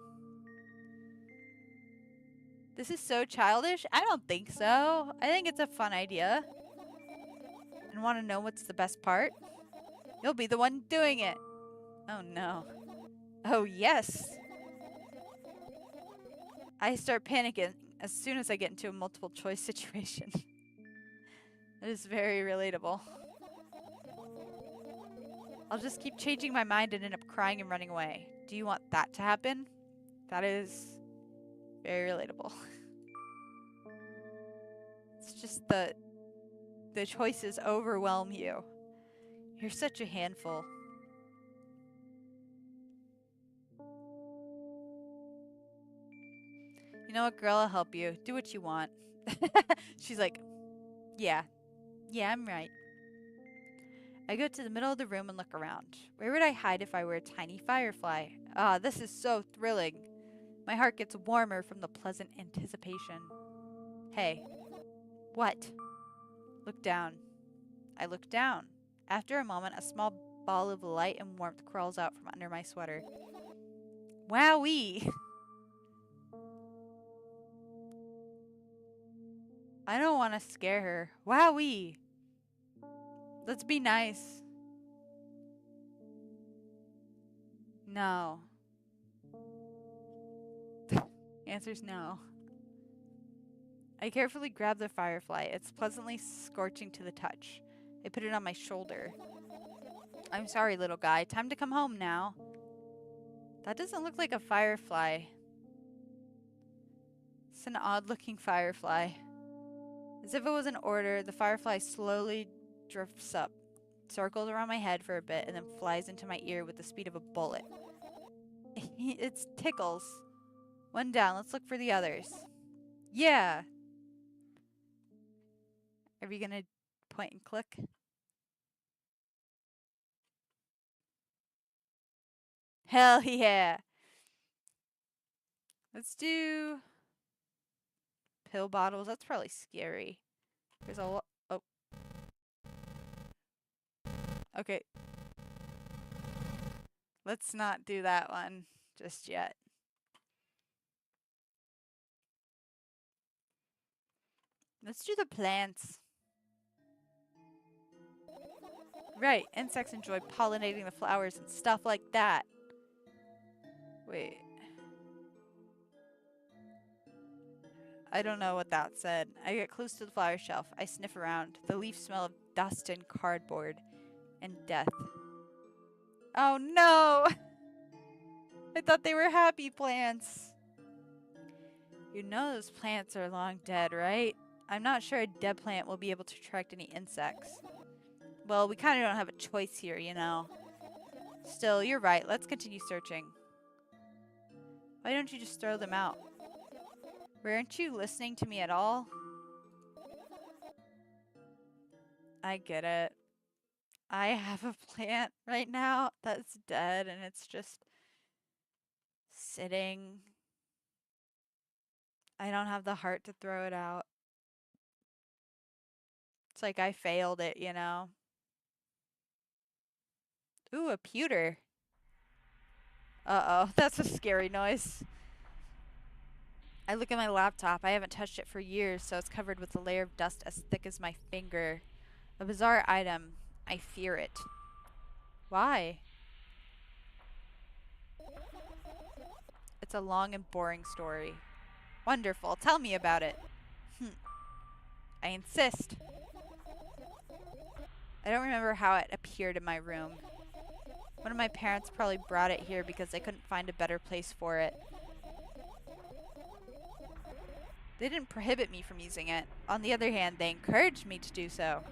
This is so childish? I don't think so. I think it's a fun idea. And want to know what's the best part? You'll be the one doing it. Oh no. Oh yes. I start panicking as soon as I get into a multiple choice situation. That is very relatable. I'll just keep changing my mind and end up crying and running away. Do you want that to happen? That is Very relatable. It's just the choices overwhelm you. You're such a handful. You know what, girl? I'll help you. Do what you want. She's like, yeah. Yeah, I'm right. I go to the middle of the room and look around. Where would I hide if I were a tiny firefly? Ah, this is so thrilling. My heart gets warmer from the pleasant anticipation. Hey. What? Look down. I look down. After a moment, a small ball of light and warmth crawls out from under my sweater. Wowee! I don't want to scare her. Wowee! Let's be nice. No. Answer's no. I carefully grab the firefly. It's pleasantly scorching to the touch. I put it on my shoulder. I'm sorry, little guy. Time to come home now. That doesn't look like a firefly. It's an odd-looking firefly. As if it was an order, the firefly slowly drifts up, circles around my head for a bit, and then flies into my ear with the speed of a bullet. It's Tickles. One down. Let's look for the others. Yeah. Are we gonna point and click? Hell yeah. Let's do pill bottles. That's probably scary. There's a lot. Oh. Okay. Let's not do that one just yet. Let's do the plants. Right, insects enjoy pollinating the flowers and stuff like that. Wait. I don't know what that said. I get close to the flower shelf. I sniff around. The leaves smell of dust and cardboard and death. Oh no! I thought they were happy plants. You know those plants are long dead, right? I'm not sure a dead plant will be able to attract any insects. Well, we kind of don't have a choice here, you know. Still, you're right. Let's continue searching. Why don't you just throw them out? Weren't you listening to me at all? I get it. I have a plant right now that's dead and it's just sitting. I don't have the heart to throw it out. It's like I failed it, you know? Ooh, a pewter. Uh-oh, that's a scary noise. I look at my laptop. I haven't touched it for years, so it's covered with a layer of dust as thick as my finger. A bizarre item. I fear it. Why? It's a long and boring story. Wonderful. Tell me about it. I insist. I don't remember how it appeared in my room. One of my parents probably brought it here because they couldn't find a better place for it. They didn't prohibit me from using it. On the other hand, they encouraged me to do so.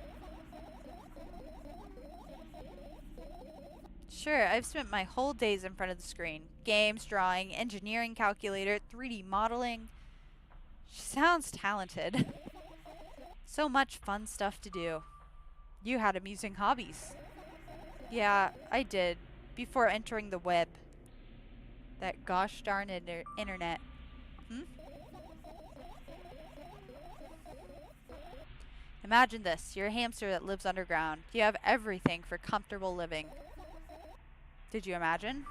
Sure, I've spent my whole days in front of the screen. Games, drawing, engineering calculator, 3D modeling. She sounds talented. So much fun stuff to do. You had amusing hobbies. Yeah, I did. Before entering the web. That gosh darn internet. Imagine this. You're a hamster that lives underground. You have everything for comfortable living. Did you imagine?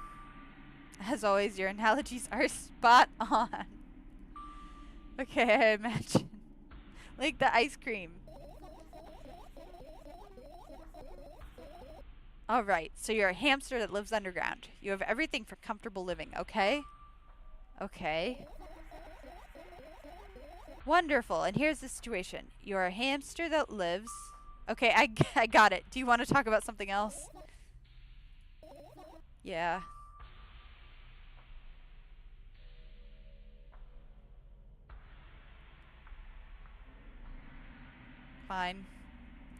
As always, your analogies are spot on. Okay, I imagine. Like the ice cream. Alright, so you're a hamster that lives underground. You have everything for comfortable living, okay? Okay. Wonderful, and here's the situation. You're a hamster that lives... Okay, I got it. Do you want to talk about something else? Yeah. Fine.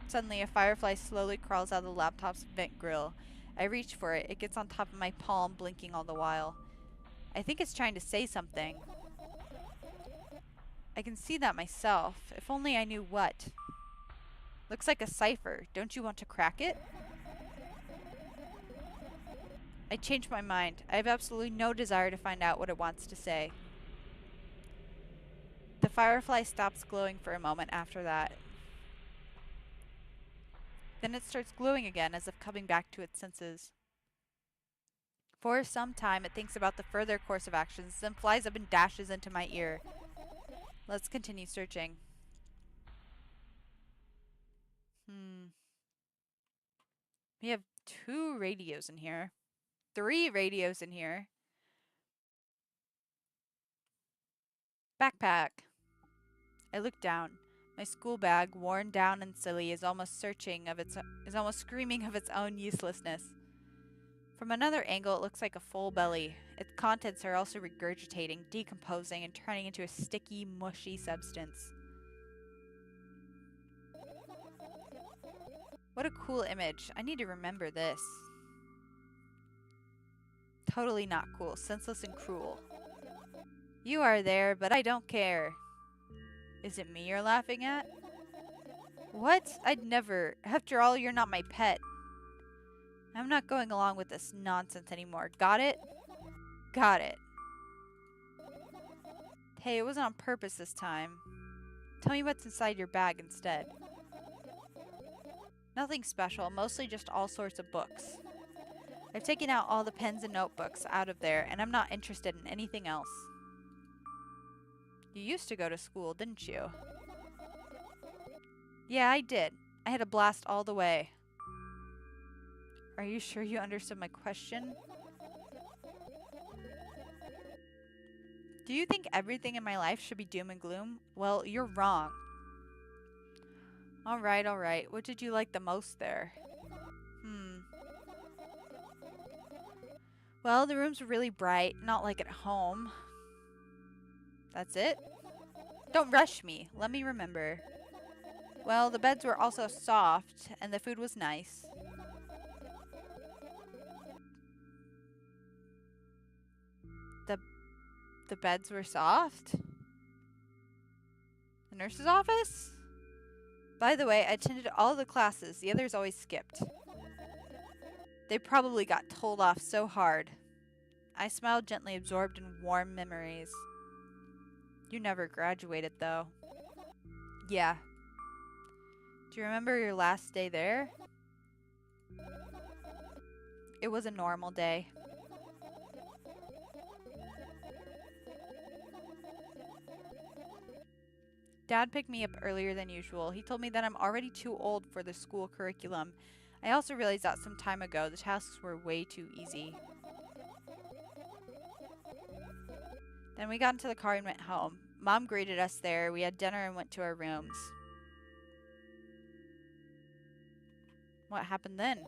Suddenly, a firefly slowly crawls out of the laptop's vent grill. I reach for it. It gets on top of my palm, blinking all the while. I think it's trying to say something. I can see that myself. If only I knew what. Looks like a cipher. Don't you want to crack it? I change my mind. I have absolutely no desire to find out what it wants to say. The firefly stops glowing for a moment after that. Then it starts glowing again, as if coming back to its senses. For some time, it thinks about the further course of actions, then flies up and dashes into my ear. Let's continue searching. We have 2 radios in here. 3 radios in here. Backpack. I look down. My school bag, worn down and silly, is almost screaming of its own uselessness. From another angle, it looks like a full belly. Its contents are also regurgitating, decomposing, and turning into a sticky, mushy substance. What a cool image. I need to remember this. Totally not cool. Senseless and cruel. You are there, but I don't care. Is it me you're laughing at? What? I'd never. After all, you're not my pet. I'm not going along with this nonsense anymore. Got it? Got it. Hey, it wasn't on purpose this time. Tell me what's inside your bag instead. Nothing special, mostly just all sorts of books. I've taken out all the pens and notebooks out of there, and I'm not interested in anything else. You used to go to school, didn't you? Yeah, I did. I had a blast all the way. Are you sure you understood my question? Do you think everything in my life should be doom and gloom? Well, you're wrong. Alright, alright. What did you like the most there? Well, the rooms were really bright, not like at home. That's it? Don't rush me. Let me remember. Well, the beds were also soft, and the food was nice. The beds were soft? The nurse's office? By the way, I attended all the classes. The others always skipped. They probably got told off so hard. I smiled gently, absorbed in warm memories. You never graduated, though. Yeah. Do you remember your last day there? It was a normal day. Dad picked me up earlier than usual. He told me that I'm already too old for the school curriculum. I also realized that some time ago the tasks were way too easy. Then we got into the car and went home. Mom greeted us there. We had dinner and went to our rooms. What happened then?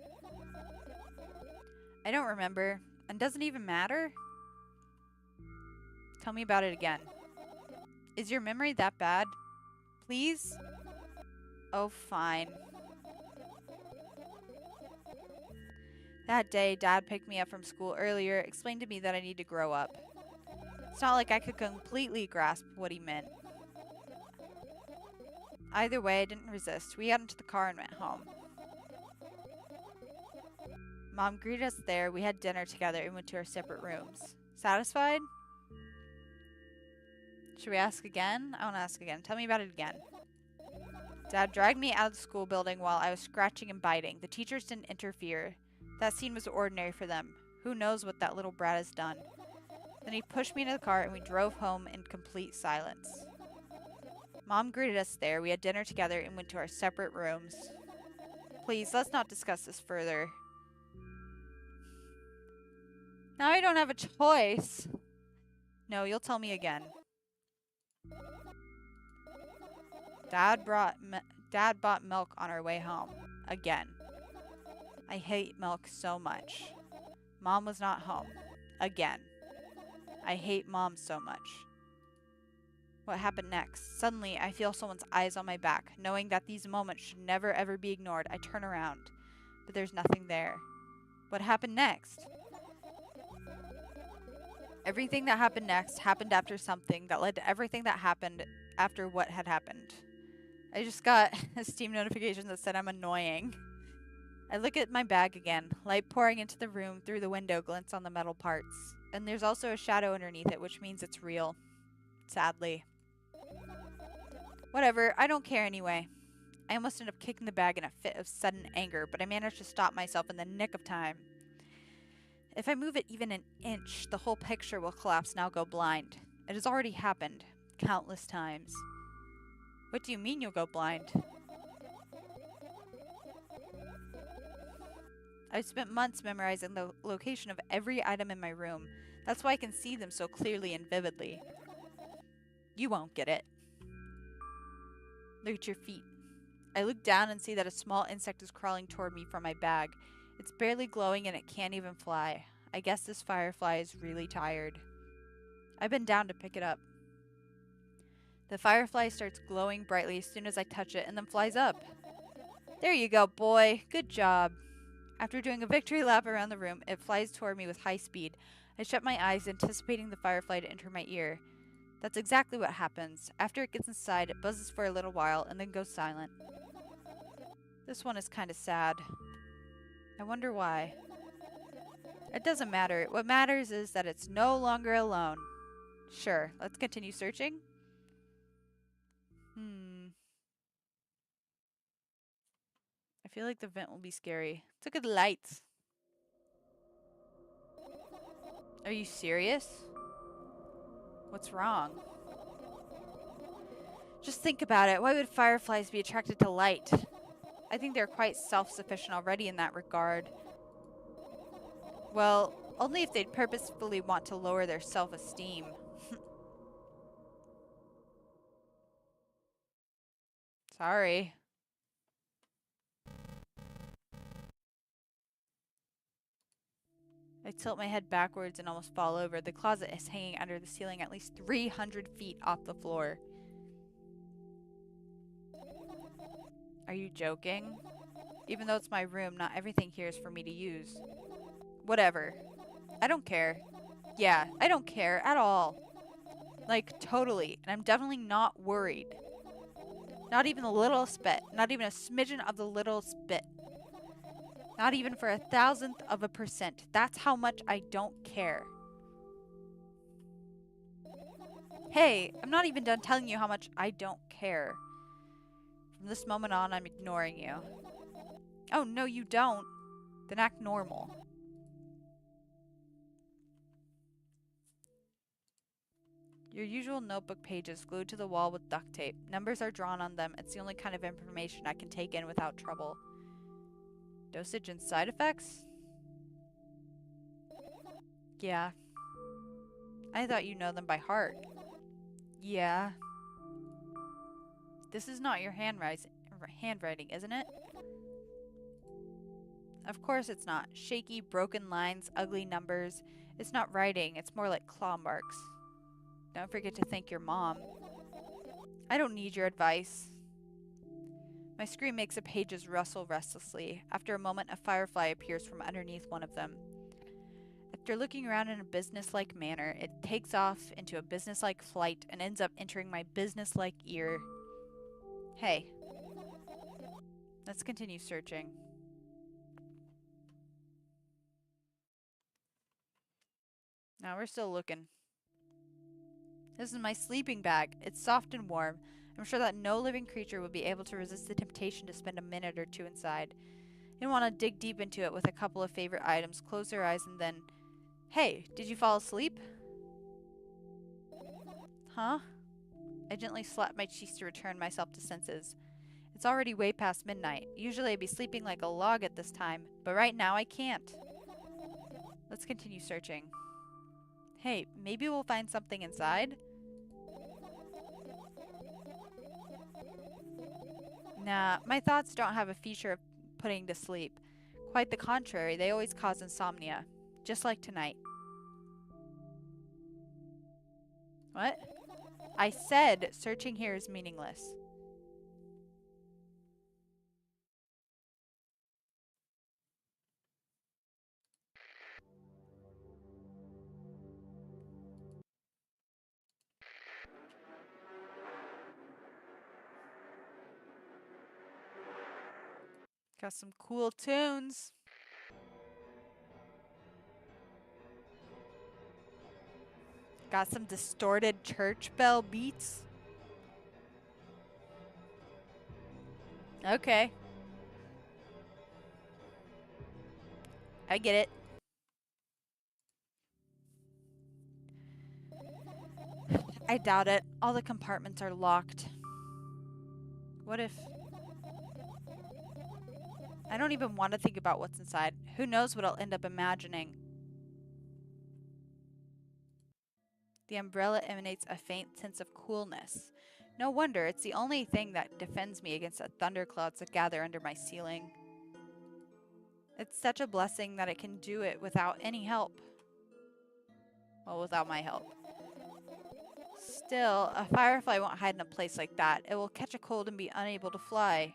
I don't remember. And doesn't even matter? Tell me about it again. Is your memory that bad? Please? Oh, fine. That day, Dad picked me up from school earlier, explained to me that I need to grow up. It's not like I could completely grasp what he meant. Either way, I didn't resist. We got into the car and went home. Mom greeted us there, we had dinner together, and went to our separate rooms. Satisfied? Should we ask again? I want to ask again. Tell me about it again. Dad dragged me out of the school building while I was scratching and biting. The teachers didn't interfere. That scene was ordinary for them. Who knows what that little brat has done? Then he pushed me into the car and we drove home in complete silence. Mom greeted us there. We had dinner together and went to our separate rooms. Please, let's not discuss this further. Now I don't have a choice. No, you'll tell me again. Dad bought milk on our way home. Again. I hate milk so much. Mom was not home. Again. I hate Mom so much. What happened next? Suddenly, I feel someone's eyes on my back. Knowing that these moments should never ever be ignored, I turn around. But there's nothing there. What happened next? Everything that happened next happened after something that led to everything that happened after what had happened. I just got a Steam notification that said I'm annoying. I look at my bag again. Light pouring into the room through the window glints on the metal parts. And there's also a shadow underneath it, which means it's real. Sadly. Whatever, I don't care anyway. I almost ended up kicking the bag in a fit of sudden anger, but I managed to stop myself in the nick of time. If I move it even an inch, the whole picture will collapse and I'll go blind. It has already happened. Countless times. What do you mean you'll go blind? I've spent months memorizing the location of every item in my room. That's why I can see them so clearly and vividly. You won't get it. Look at your feet. I look down and see that a small insect is crawling toward me from my bag. It's barely glowing and it can't even fly. I guess this firefly is really tired. I bend down to pick it up. The firefly starts glowing brightly as soon as I touch it and then flies up. There you go, boy. Good job. After doing a victory lap around the room, it flies toward me with high speed. I shut my eyes, anticipating the firefly to enter my ear. That's exactly what happens. After it gets inside, it buzzes for a little while and then goes silent. This one is kind of sad. I wonder why. It doesn't matter. What matters is that it's no longer alone. Sure, let's continue searching. I feel like the vent will be scary. Let's look at the lights. Are you serious? What's wrong? Just think about it. Why would fireflies be attracted to light? I think they're quite self-sufficient already in that regard. Well, only if they'd purposefully want to lower their self-esteem. Sorry. I tilt my head backwards and almost fall over. The closet is hanging under the ceiling at least 300 feet off the floor. Are you joking? Even though it's my room, not everything here is for me to use. Whatever. I don't care. Yeah, I don't care at all. Like, totally. And I'm definitely not worried. Not even the littlest bit. Not even a smidgen of the littlest bit. Not even for 1,000%. That's how much I don't care. Hey, I'm not even done telling you how much I don't care. From this moment on, I'm ignoring you. Oh, no, you don't. Then act normal. Your usual notebook pages glued to the wall with duct tape. Numbers are drawn on them. It's the only kind of information I can take in without trouble. Dosage and side effects? Yeah. I thought you know them by heart. Yeah. This is not your handwriting, isn't it? Of course it's not. Shaky, broken lines, ugly numbers. It's not writing, it's more like claw marks. Don't forget to thank your mom. I don't need your advice. My screen makes the pages rustle restlessly. After a moment, a firefly appears from underneath one of them. After looking around in a businesslike manner, it takes off into a businesslike flight and ends up entering my businesslike ear. Hey. Let's continue searching. Now we're still looking. This is my sleeping bag. It's soft and warm. I'm sure that no living creature would be able to resist the temptation to spend a minute or two inside. I didn't want to dig deep into it with a couple of favorite items, close their eyes, and then... Hey, did you fall asleep? Huh? I gently slapped my cheeks to return myself to senses. It's already way past midnight. Usually I'd be sleeping like a log at this time, but right now I can't. Let's continue searching. Hey, maybe we'll find something inside? Nah, my thoughts don't have a feature of putting to sleep. Quite the contrary, they always cause insomnia. Just like tonight. What? I said searching here is meaningless. Got some cool tunes. Got some distorted church bell beats. Okay. I get it. I doubt it. All the compartments are locked. What if... I don't even want to think about what's inside. Who knows what I'll end up imagining. The umbrella emanates a faint sense of coolness. No wonder, it's the only thing that defends me against the thunderclouds that gather under my ceiling. It's such a blessing that it can do it without any help. Well, without my help. Still, a firefly won't hide in a place like that. It will catch a cold and be unable to fly.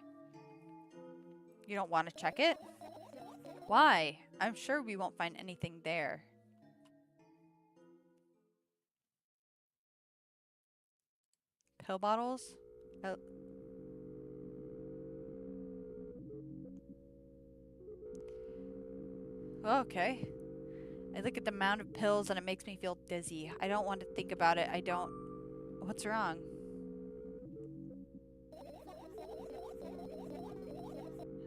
You don't want to check it? Why? I'm sure we won't find anything there. Pill bottles? Oh. Okay. I look at the amount of pills and it makes me feel dizzy. I don't want to think about it. I don't... What's wrong?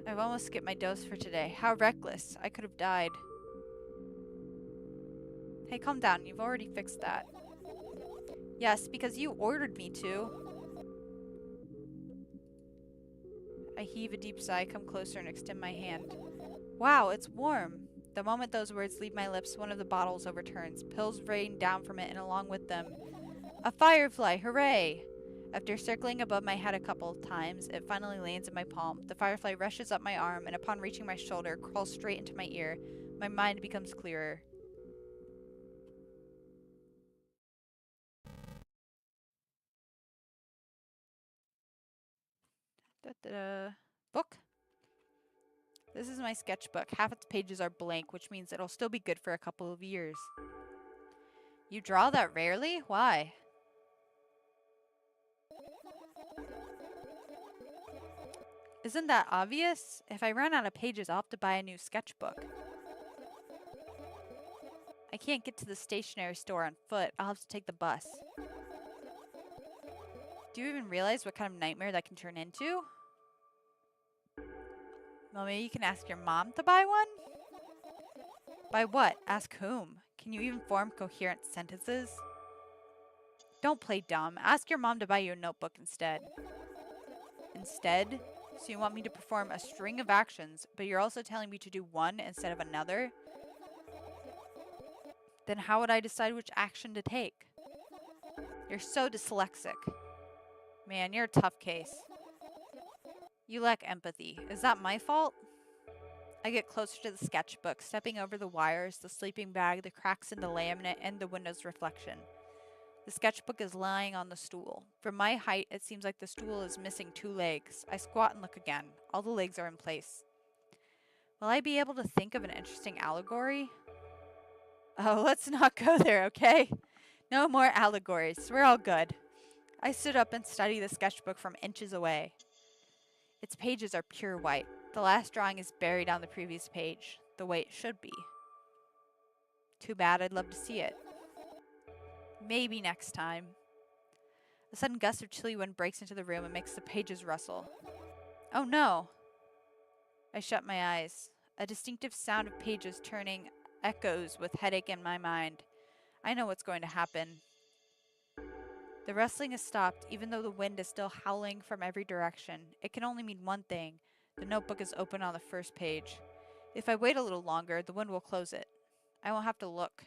I've almost skipped my dose for today. How reckless. I could have died. Hey, calm down. You've already fixed that. Yes, because you ordered me to. I heave a deep sigh, come closer, and extend my hand. Wow, it's warm. The moment those words leave my lips, one of the bottles overturns. Pills rain down from it, and along with them, a firefly! Hooray! After circling above my head a couple times, it finally lands in my palm. The firefly rushes up my arm, and upon reaching my shoulder, crawls straight into my ear. My mind becomes clearer. Da-da-da. Book? This is my sketchbook. Half its pages are blank, which means it'll still be good for a couple of years. You draw that rarely? Why? Isn't that obvious? If I run out of pages, I'll have to buy a new sketchbook. I can't get to the stationery store on foot. I'll have to take the bus. Do you even realize what kind of nightmare that can turn into? Well, maybe you can ask your mom to buy one? Buy what? Ask whom? Can you even form coherent sentences? Don't play dumb. Ask your mom to buy you a notebook instead. Instead? So you want me to perform a string of actions, but you're also telling me to do one instead of another? Then how would I decide which action to take? You're so dyslexic. Man, you're a tough case. You lack empathy. Is that my fault? I get closer to the sketchbook, stepping over the wires, the sleeping bag, the cracks in the laminate, and the window's reflection. The sketchbook is lying on the stool. From my height, it seems like the stool is missing 2 legs. I squat and look again. All the legs are in place. Will I be able to think of an interesting allegory? Oh, let's not go there, okay? No more allegories. We're all good. I stood up and studied the sketchbook from inches away. Its pages are pure white. The last drawing is buried on the previous page, the way it should be. Too bad. I'd love to see it. Maybe next time. A sudden gust of chilly wind breaks into the room and makes the pages rustle. Oh no! I shut my eyes. A distinctive sound of pages turning echoes with headache in my mind. I know what's going to happen. The rustling has stopped, even though the wind is still howling from every direction. It can only mean one thing. The notebook is open on the first page. If I wait a little longer, the wind will close it. I won't have to look.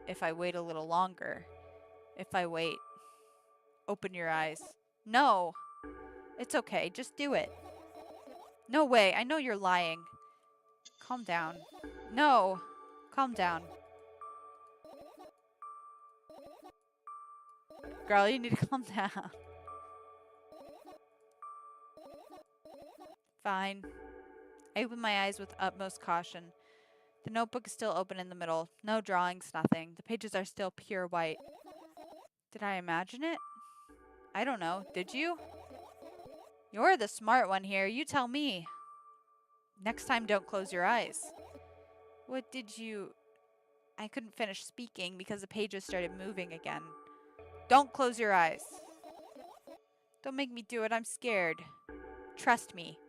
If I wait a little longer. If I wait. Open your eyes. No! It's okay. Just do it. No way. I know you're lying. Calm down. No! Calm down. Girl, you need to calm down. Fine. I open my eyes with utmost caution. The notebook is still open in the middle. No drawings, nothing. The pages are still pure white. Did I imagine it? I don't know. Did you? You're the smart one here. You tell me. Next time, don't close your eyes. What did you... I couldn't finish speaking because the pages started moving again. Don't close your eyes. Don't make me do it. I'm scared. Trust me.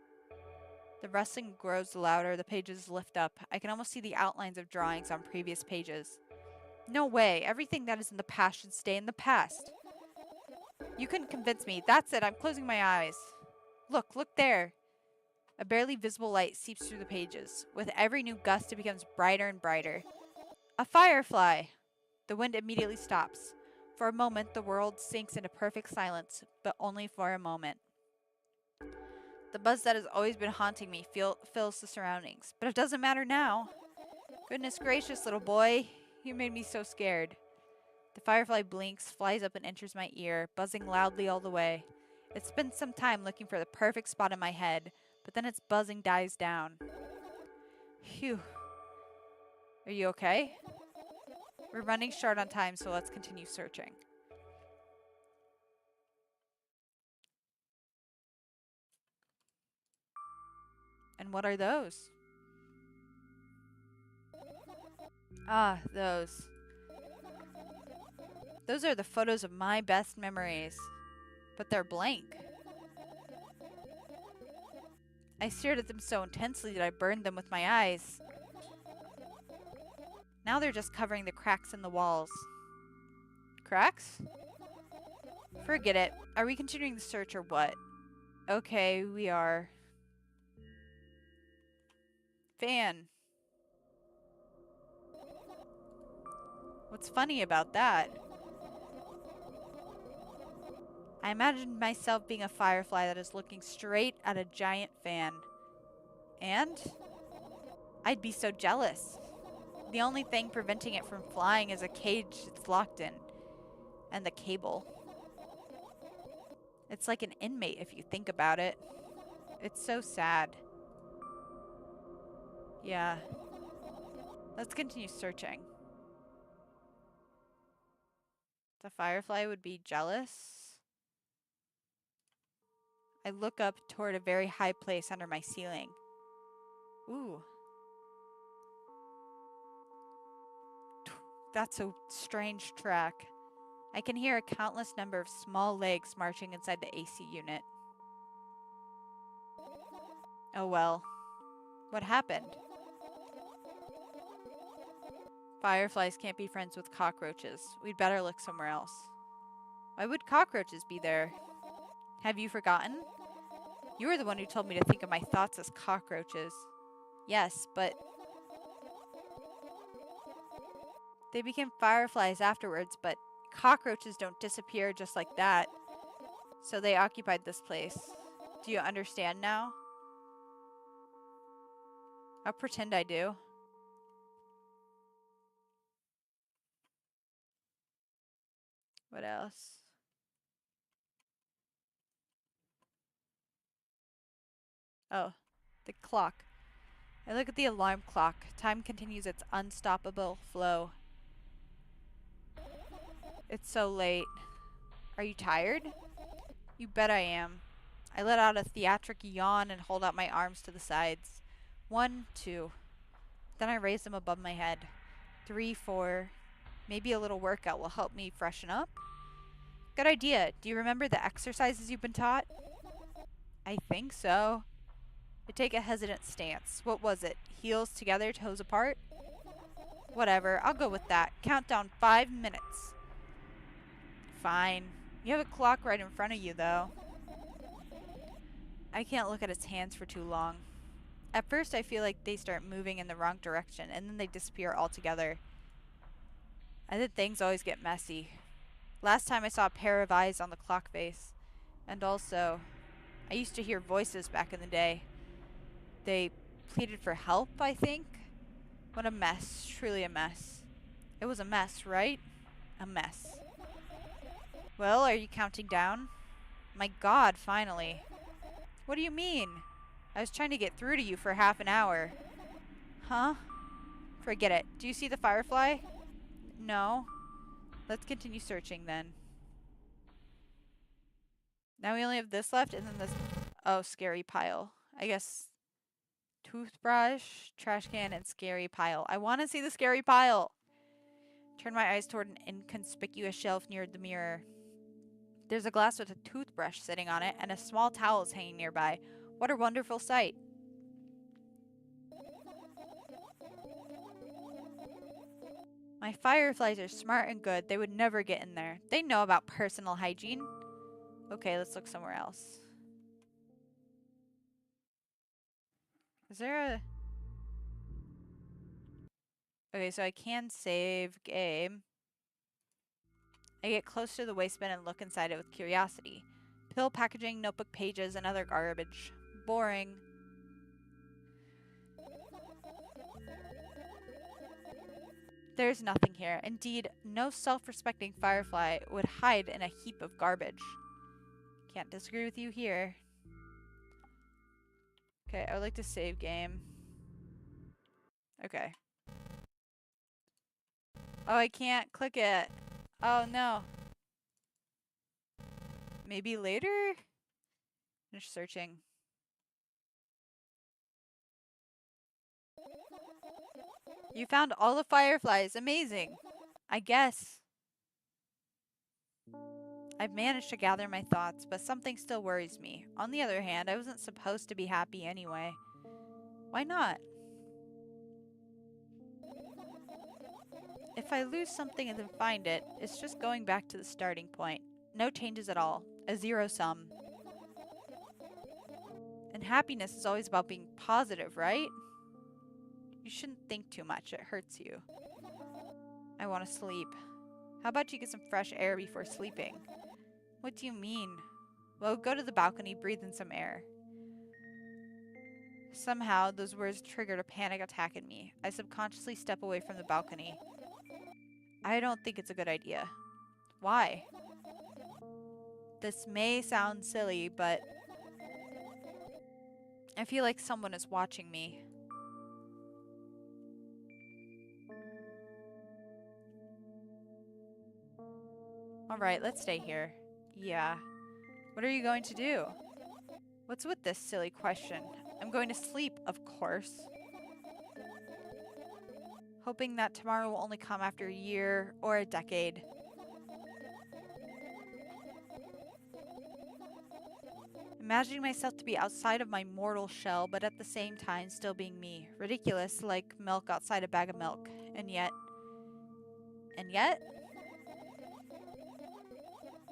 The rustling grows louder. The pages lift up. I can almost see the outlines of drawings on previous pages. No way. Everything that is in the past should stay in the past. You couldn't convince me. That's it. I'm closing my eyes. Look there. A barely visible light seeps through the pages. With every new gust, it becomes brighter and brighter. A firefly! The wind immediately stops. For a moment, the world sinks into perfect silence, but only for a moment. The buzz that has always been haunting me fills the surroundings, but it doesn't matter now. Goodness gracious, little boy. You made me so scared. The firefly blinks, flies up and enters my ear, buzzing loudly all the way. It spends some time looking for the perfect spot in my head, but then its buzzing dies down. Phew. Are you okay? We're running short on time, so let's continue searching. And what are those? Ah, those. Those are the photos of my best memories. But they're blank. I stared at them so intensely that I burned them with my eyes. Now they're just covering the cracks in the walls. Cracks? Forget it. Are we continuing the search or what? Okay, we are. Fan. What's funny about that? I imagined myself being a firefly that is looking straight at a giant fan. And? I'd be so jealous. The only thing preventing it from flying is a cage it's locked in. And the cable. It's like an inmate if you think about it. It's so sad. Yeah. Let's continue searching. The firefly would be jealous. I look up toward a very high place under my ceiling. Ooh. That's a strange track. I can hear a countless number of small legs marching inside the AC unit. Oh well. What happened? Fireflies can't be friends with cockroaches. We'd better look somewhere else. Why would cockroaches be there? Have you forgotten? You were the one who told me to think of my thoughts as cockroaches. Yes, but they became fireflies afterwards, but cockroaches don't disappear just like that. So they occupied this place. Do you understand now? I'll pretend I do. What else? Oh, the clock. I look at the alarm clock. Time continues its unstoppable flow. It's so late. Are you tired? You bet I am. I let out a theatric yawn and hold out my arms to the sides. 1, 2. Then I raise them above my head. 3, 4. Maybe a little workout will help me freshen up? Good idea. Do you remember the exercises you've been taught? I think so. I take a hesitant stance. What was it? Heels together, toes apart? Whatever, I'll go with that. Countdown 5 minutes. Fine. You have a clock right in front of you, though. I can't look at its hands for too long. At first, I feel like they start moving in the wrong direction, and then they disappear altogether. And then things always get messy. Last time I saw a pair of eyes on the clock face. And also, I used to hear voices back in the day. They pleaded for help, I think. What a mess. Truly a mess. It was a mess, right? A mess. Well, are you counting down? My God, finally. What do you mean? I was trying to get through to you for half an hour. Huh? Forget it. Do you see the firefly? No. Let's continue searching then. Now we only have this left and then this... Oh, scary pile. I guess toothbrush, trash can, and scary pile. I want to see the scary pile. Turn my eyes toward an inconspicuous shelf near the mirror. There's a glass with a toothbrush sitting on it and a small towel is hanging nearby. What a wonderful sight. My fireflies are smart and good. They would never get in there. They know about personal hygiene. Okay, let's look somewhere else. Is there a... Okay, so I can save game. I get close to the waste bin and look inside it with curiosity. Pill packaging, notebook pages, and other garbage. Boring. There's nothing here. Indeed, no self-respecting firefly would hide in a heap of garbage. Can't disagree with you here. Okay, I would like to save game. Okay. Oh, I can't click it. Oh, no. Maybe later? Finish searching. You found all the fireflies. Amazing. I guess. I've managed to gather my thoughts, but something still worries me. On the other hand, I wasn't supposed to be happy anyway. Why not? If I lose something and then find it, it's just going back to the starting point. No changes at all. A zero sum. And happiness is always about being positive, right? You shouldn't think too much. It hurts you. I want to sleep. How about you get some fresh air before sleeping? What do you mean? Well, go to the balcony, breathe in some air. Somehow, those words triggered a panic attack in me. I subconsciously step away from the balcony. I don't think it's a good idea. Why? This may sound silly, but I feel like someone is watching me. Alright, let's stay here. Yeah. What are you going to do? What's with this silly question? I'm going to sleep, of course. Hoping that tomorrow will only come after a year or a decade. Imagining myself to be outside of my mortal shell, but at the same time still being me. Ridiculous, like milk outside a bag of milk. And yet...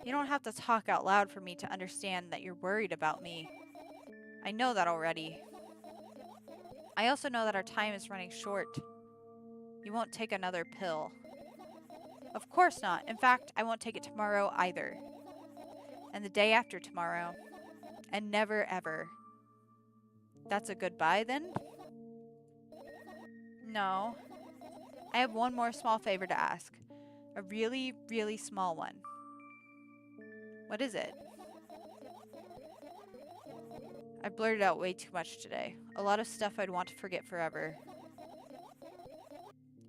You don't have to talk out loud for me to understand that you're worried about me. I know that already. I also know that our time is running short. You won't take another pill. Of course not. In fact, I won't take it tomorrow either. And the day after tomorrow. And never ever. That's a goodbye then? No. I have one more small favor to ask. A really, really small one. What is it? I blurted out way too much today. A lot of stuff I'd want to forget forever.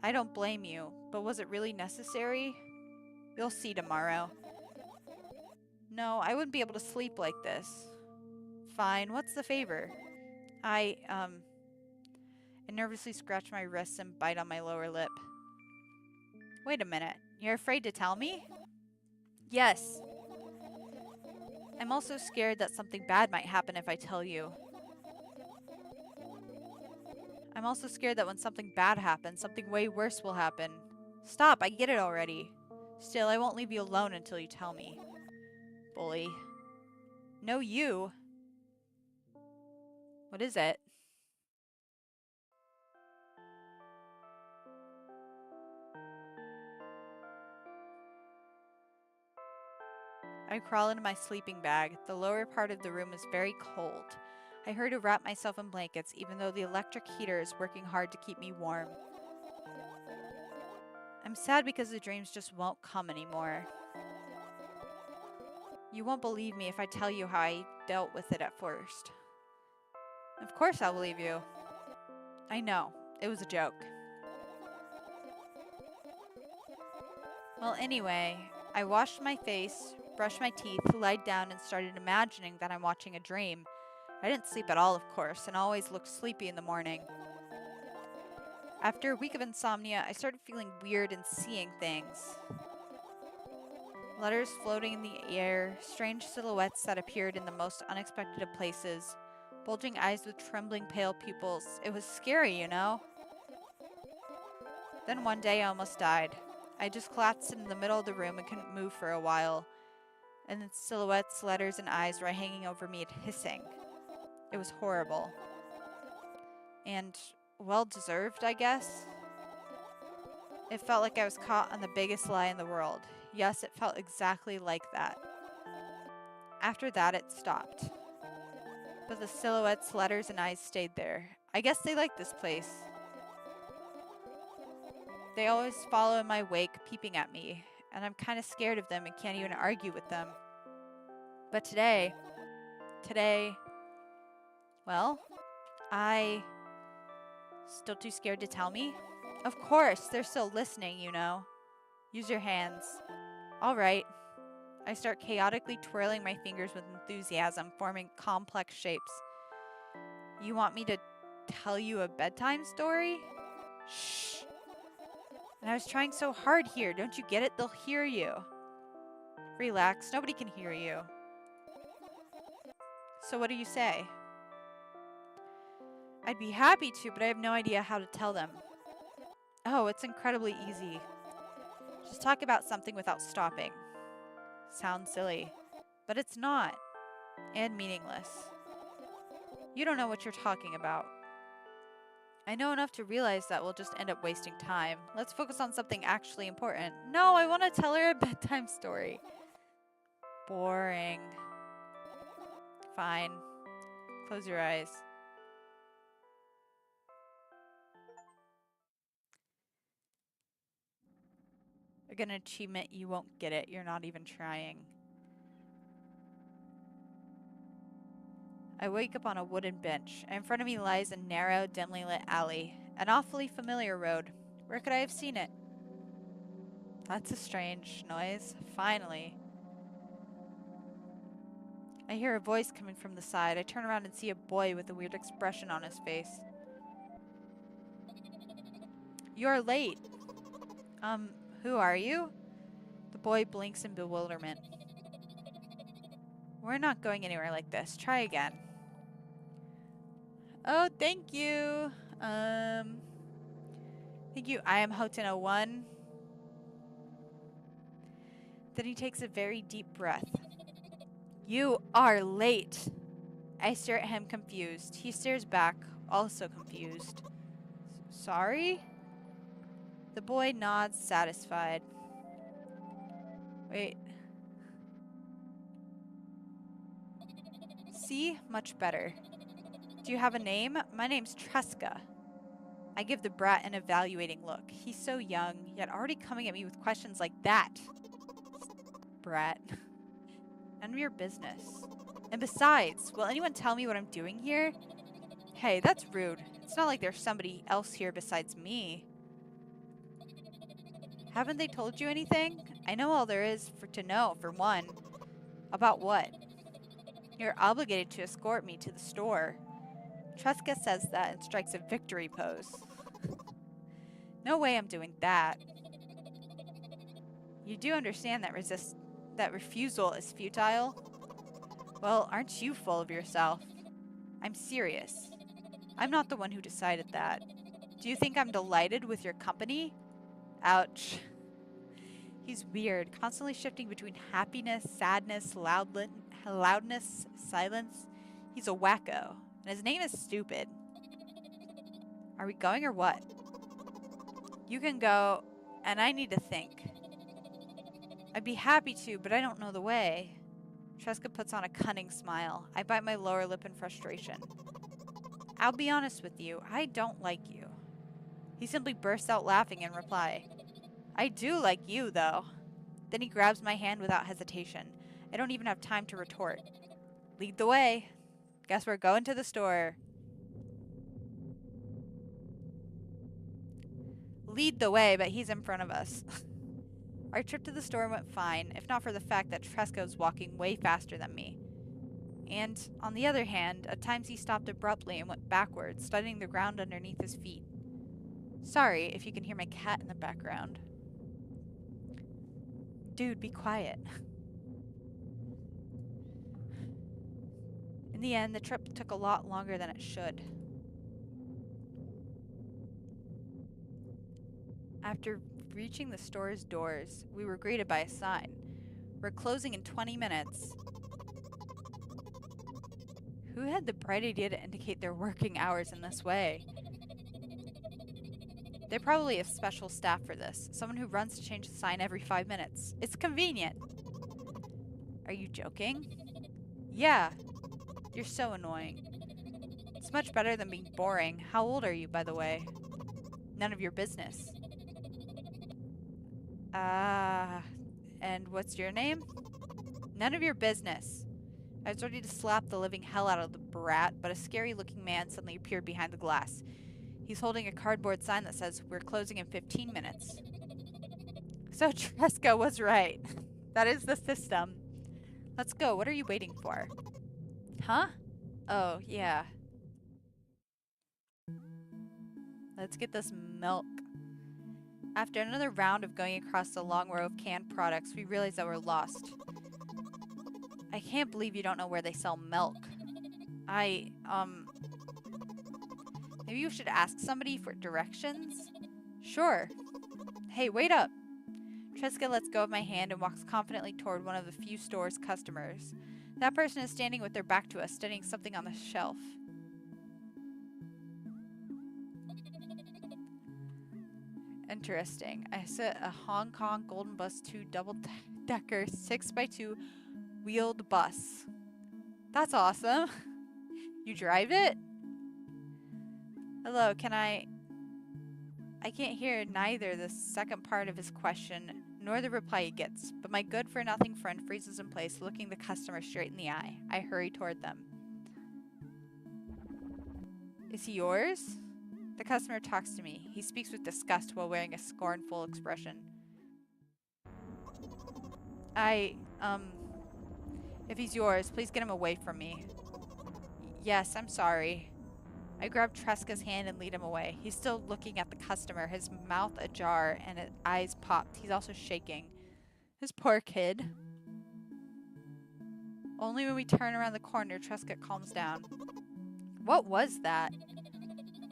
I don't blame you, but was it really necessary? You'll see tomorrow. No, I wouldn't be able to sleep like this. Fine, what's the favor? I nervously scratch my wrists and bite on my lower lip. Wait a minute. You're afraid to tell me? Yes. I'm also scared that something bad might happen if I tell you. I'm also scared that when something bad happens, something way worse will happen. Stop, I get it already. Still, I won't leave you alone until you tell me. Bully. No, you. What is it? I crawl into my sleeping bag. The lower part of the room is very cold. I hurry to wrap myself in blankets, even though the electric heater is working hard to keep me warm. I'm sad because the dreams just won't come anymore. You won't believe me if I tell you how I dealt with it at first. Of course I'll believe you. I know. It was a joke. Well, anyway, I washed my face, brushed my teeth, lied down, and started imagining that I'm watching a dream. I didn't sleep at all, of course, and always looked sleepy in the morning. After a week of insomnia, I started feeling weird and seeing things. Letters floating in the air, strange silhouettes that appeared in the most unexpected of places, bulging eyes with trembling pale pupils. It was scary, you know? Then one day I almost died. I just collapsed in the middle of the room and couldn't move for a while. And the silhouettes, letters, and eyes were hanging over me and hissing. It was horrible. And well-deserved, I guess. It felt like I was caught on the biggest lie in the world. Yes, it felt exactly like that. After that, it stopped. But the silhouettes, letters, and eyes stayed there. I guess they liked this place. They always follow in my wake, peeping at me, and I'm kind of scared of them and can't even argue with them. But today, well, I... Still too scared to tell me? Of course, they're still listening, you know. Use your hands. All right. I start chaotically twirling my fingers with enthusiasm, forming complex shapes. You want me to tell you a bedtime story? Shh. And I was trying so hard here. Don't you get it? They'll hear you. Relax. Nobody can hear you. So what do you say? I'd be happy to, but I have no idea how to tell them. Oh, it's incredibly easy. Just talk about something without stopping. Sounds silly, but it's not. And meaningless. You don't know what you're talking about. I know enough to realize that we'll just end up wasting time. Let's focus on something actually important. No, I want to tell her a bedtime story. Boring. Fine. Close your eyes. Like an achievement, you won't get it. You're not even trying. I wake up on a wooden bench. In front of me lies a narrow, dimly lit alley. An awfully familiar road. Where could I have seen it? That's a strange noise. Finally. I hear a voice coming from the side. I turn around and see a boy with a weird expression on his face. You're late. Who are you? The boy blinks in bewilderment. We're not going anywhere like this. Try again. Oh, thank you. Thank you. I am Hoten 01. Then he takes a very deep breath. You are late. I stare at him confused. He stares back, also confused. Sorry? The boy nods, satisfied. Wait. See? Much better. Do you have a name? My name's Tresca. I give the brat an evaluating look. He's so young, yet already coming at me with questions like that. Brat. None of your business. And besides, will anyone tell me what I'm doing here? Hey, that's rude. It's not like there's somebody else here besides me. Haven't they told you anything? I know all there is to know, for one. About what? You're obligated to escort me to the store. Tresca says that and strikes a victory pose. No way I'm doing that. You do understand that refusal is futile? Well, aren't you full of yourself? I'm serious. I'm not the one who decided that. Do you think I'm delighted with your company? Ouch. He's weird, constantly shifting between happiness, sadness, loudness, silence. He's a wacko, and his name is stupid. Are we going or what? You can go, and I need to think. I'd be happy to, but I don't know the way. Tresca puts on a cunning smile. I bite my lower lip in frustration. I'll be honest with you, I don't like you. He simply bursts out laughing in reply. I do like you, though. Then he grabs my hand without hesitation. I don't even have time to retort. Lead the way. Guess we're going to the store. Lead the way, but he's in front of us. Our trip to the store went fine, if not for the fact that Tresca was walking way faster than me. And, on the other hand, at times he stopped abruptly and went backwards, studying the ground underneath his feet. Sorry if you can hear my cat in the background. Dude, be quiet. In the end, the trip took a lot longer than it should. After reaching the store's doors, we were greeted by a sign. We're closing in 20 minutes. Who had the bright idea to indicate their working hours in this way? They probably have special staff for this. Someone who runs to change the sign every 5 minutes. It's convenient. Are you joking? Yeah. You're so annoying. It's much better than being boring. How old are you, by the way? None of your business. And what's your name? None of your business. I was ready to slap the living hell out of the brat, but a scary-looking man suddenly appeared behind the glass. He's holding a cardboard sign that says, "We're closing in 15 minutes. So Tresca was right. That is the system. Let's go. What are you waiting for? Huh? Oh, yeah. Let's get this milk. After another round of going across the long row of canned products, we realized that we're lost. I can't believe you don't know where they sell milk. Maybe you should ask somebody for directions? Sure. Hey, wait up. Tresca lets go of my hand and walks confidently toward one of the few store's customers. That person is standing with their back to us, studying something on the shelf. Interesting. I sit a Hong Kong Golden Bus 2 double-decker 6x2 wheeled bus. That's awesome. You drive it? Hello, can I can't hear neither the second part of his question nor the reply he gets, but my good-for-nothing friend freezes in place, looking the customer straight in the eye. I hurry toward them. Is he yours? The customer talks to me. He speaks with disgust while wearing a scornful expression. If he's yours, please get him away from me. Yes, I'm sorry. I grab Tresca's hand and lead him away. He's still looking at the customer, his mouth ajar and his eyes popped. He's also shaking. This poor kid. Only when we turn around the corner, Tresca calms down. What was that?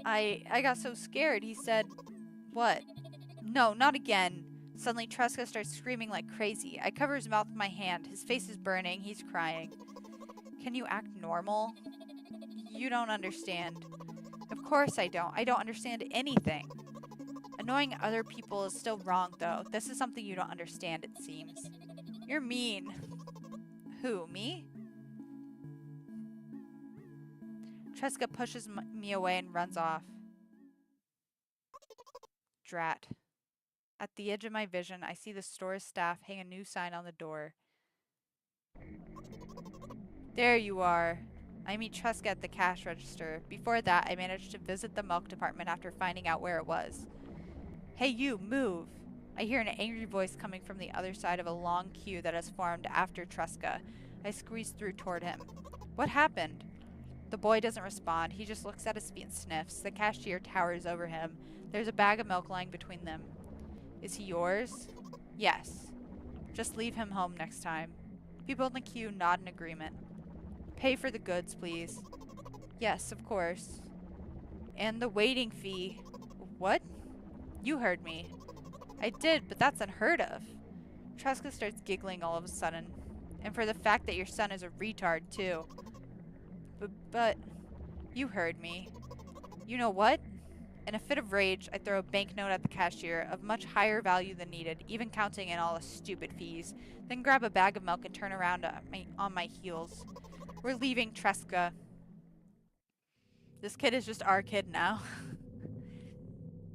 I got so scared. He said, what? No, not again. Suddenly, Tresca starts screaming like crazy. I cover his mouth with my hand. His face is burning. He's crying. Can you act normal? You don't understand. Of course I don't. I don't understand anything. Annoying other people is still wrong, though. This is something you don't understand, it seems. You're mean. Who, me? Tresca pushes me away and runs off. Drat. At the edge of my vision, I see the store's staff hang a new sign on the door. There you are. I meet Tresca at the cash register. Before that, I managed to visit the milk department after finding out where it was. Hey you, move! I hear an angry voice coming from the other side of a long queue that has formed after Tresca. I squeeze through toward him. What happened? The boy doesn't respond. He just looks at his feet and sniffs. The cashier towers over him. There's a bag of milk lying between them. Is he yours? Yes. Just leave him home next time. People in the queue nod in agreement. Pay for the goods, please. Yes, of course. And the waiting fee. What? You heard me. I did, but that's unheard of. Tresca starts giggling all of a sudden. And for the fact that your son is a retard, too. But you heard me. You know what? In a fit of rage, I throw a banknote at the cashier of much higher value than needed, even counting in all the stupid fees, then grab a bag of milk and turn around on my heels. We're leaving Tresca. This kid is just our kid now.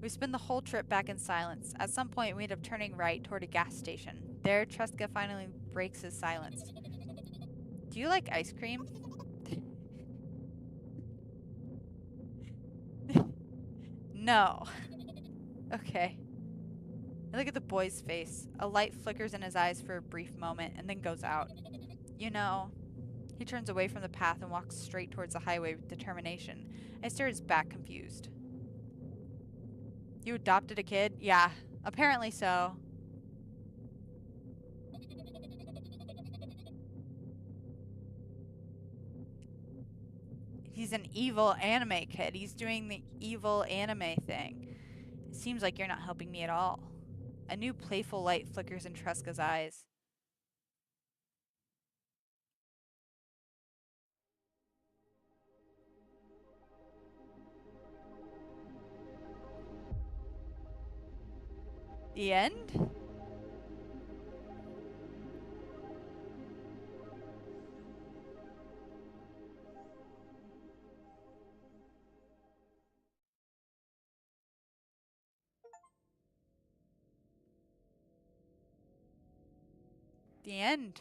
We spend the whole trip back in silence. At some point, we end up turning right toward a gas station. There, Tresca finally breaks his silence. Do you like ice cream? No. Okay. I look at the boy's face. A light flickers in his eyes for a brief moment and then goes out. You know, he turns away from the path and walks straight towards the highway with determination. I stare at his back, confused. You adopted a kid? Yeah, apparently so. He's an evil anime kid. He's doing the evil anime thing. It seems like you're not helping me at all. A new playful light flickers in Tresca's eyes. The end? The end.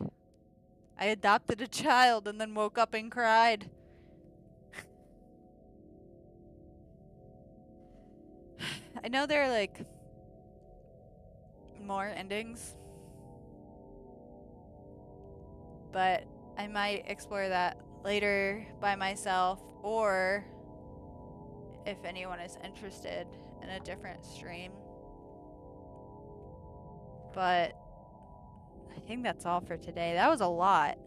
I adopted a child and then woke up and cried. I know there are like more endings, but I might explore that later by myself, or if anyone is interested, in a different stream. But I think that's all for today. That was a lot.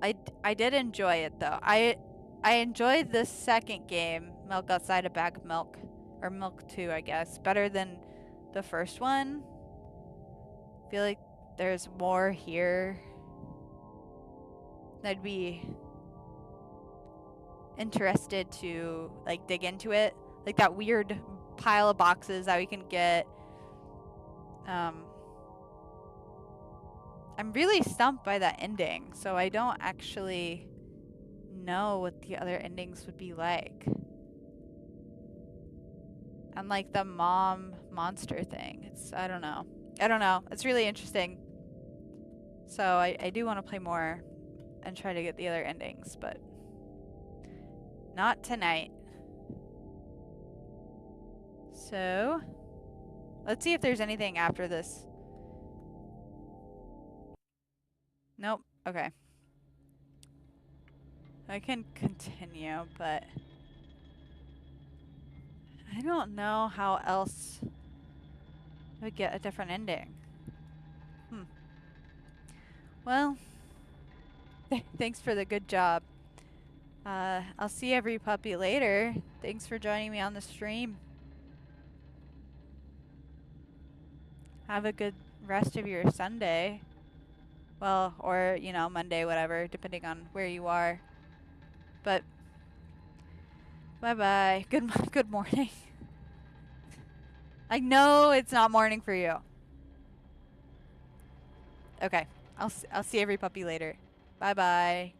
I did enjoy it though. I enjoyed the second game, Milk Outside a Bag of Milk, or Milk 2, I guess, better than the first one. I feel like there's more here. I'd be interested to like dig into it, like that weird pile of boxes that we can get. I'm really stumped by that ending, so I don't actually know what the other endings would be like. And like the mom monster thing, I don't know. It's really interesting. So I do want to play more and try to get the other endings, but not tonight. So let's see if there's anything after this. Nope. Okay. I can continue, but I don't know how else I would get a different ending. Well, thanks for the good job. I'll see every puppy later. Thanks for joining me on the stream. Have a good rest of your Sunday. Well, or, you know, Monday, whatever, depending on where you are. But bye-bye. Good morning. I know it's not morning for you. Okay. I'll see every puppy later. Bye-bye.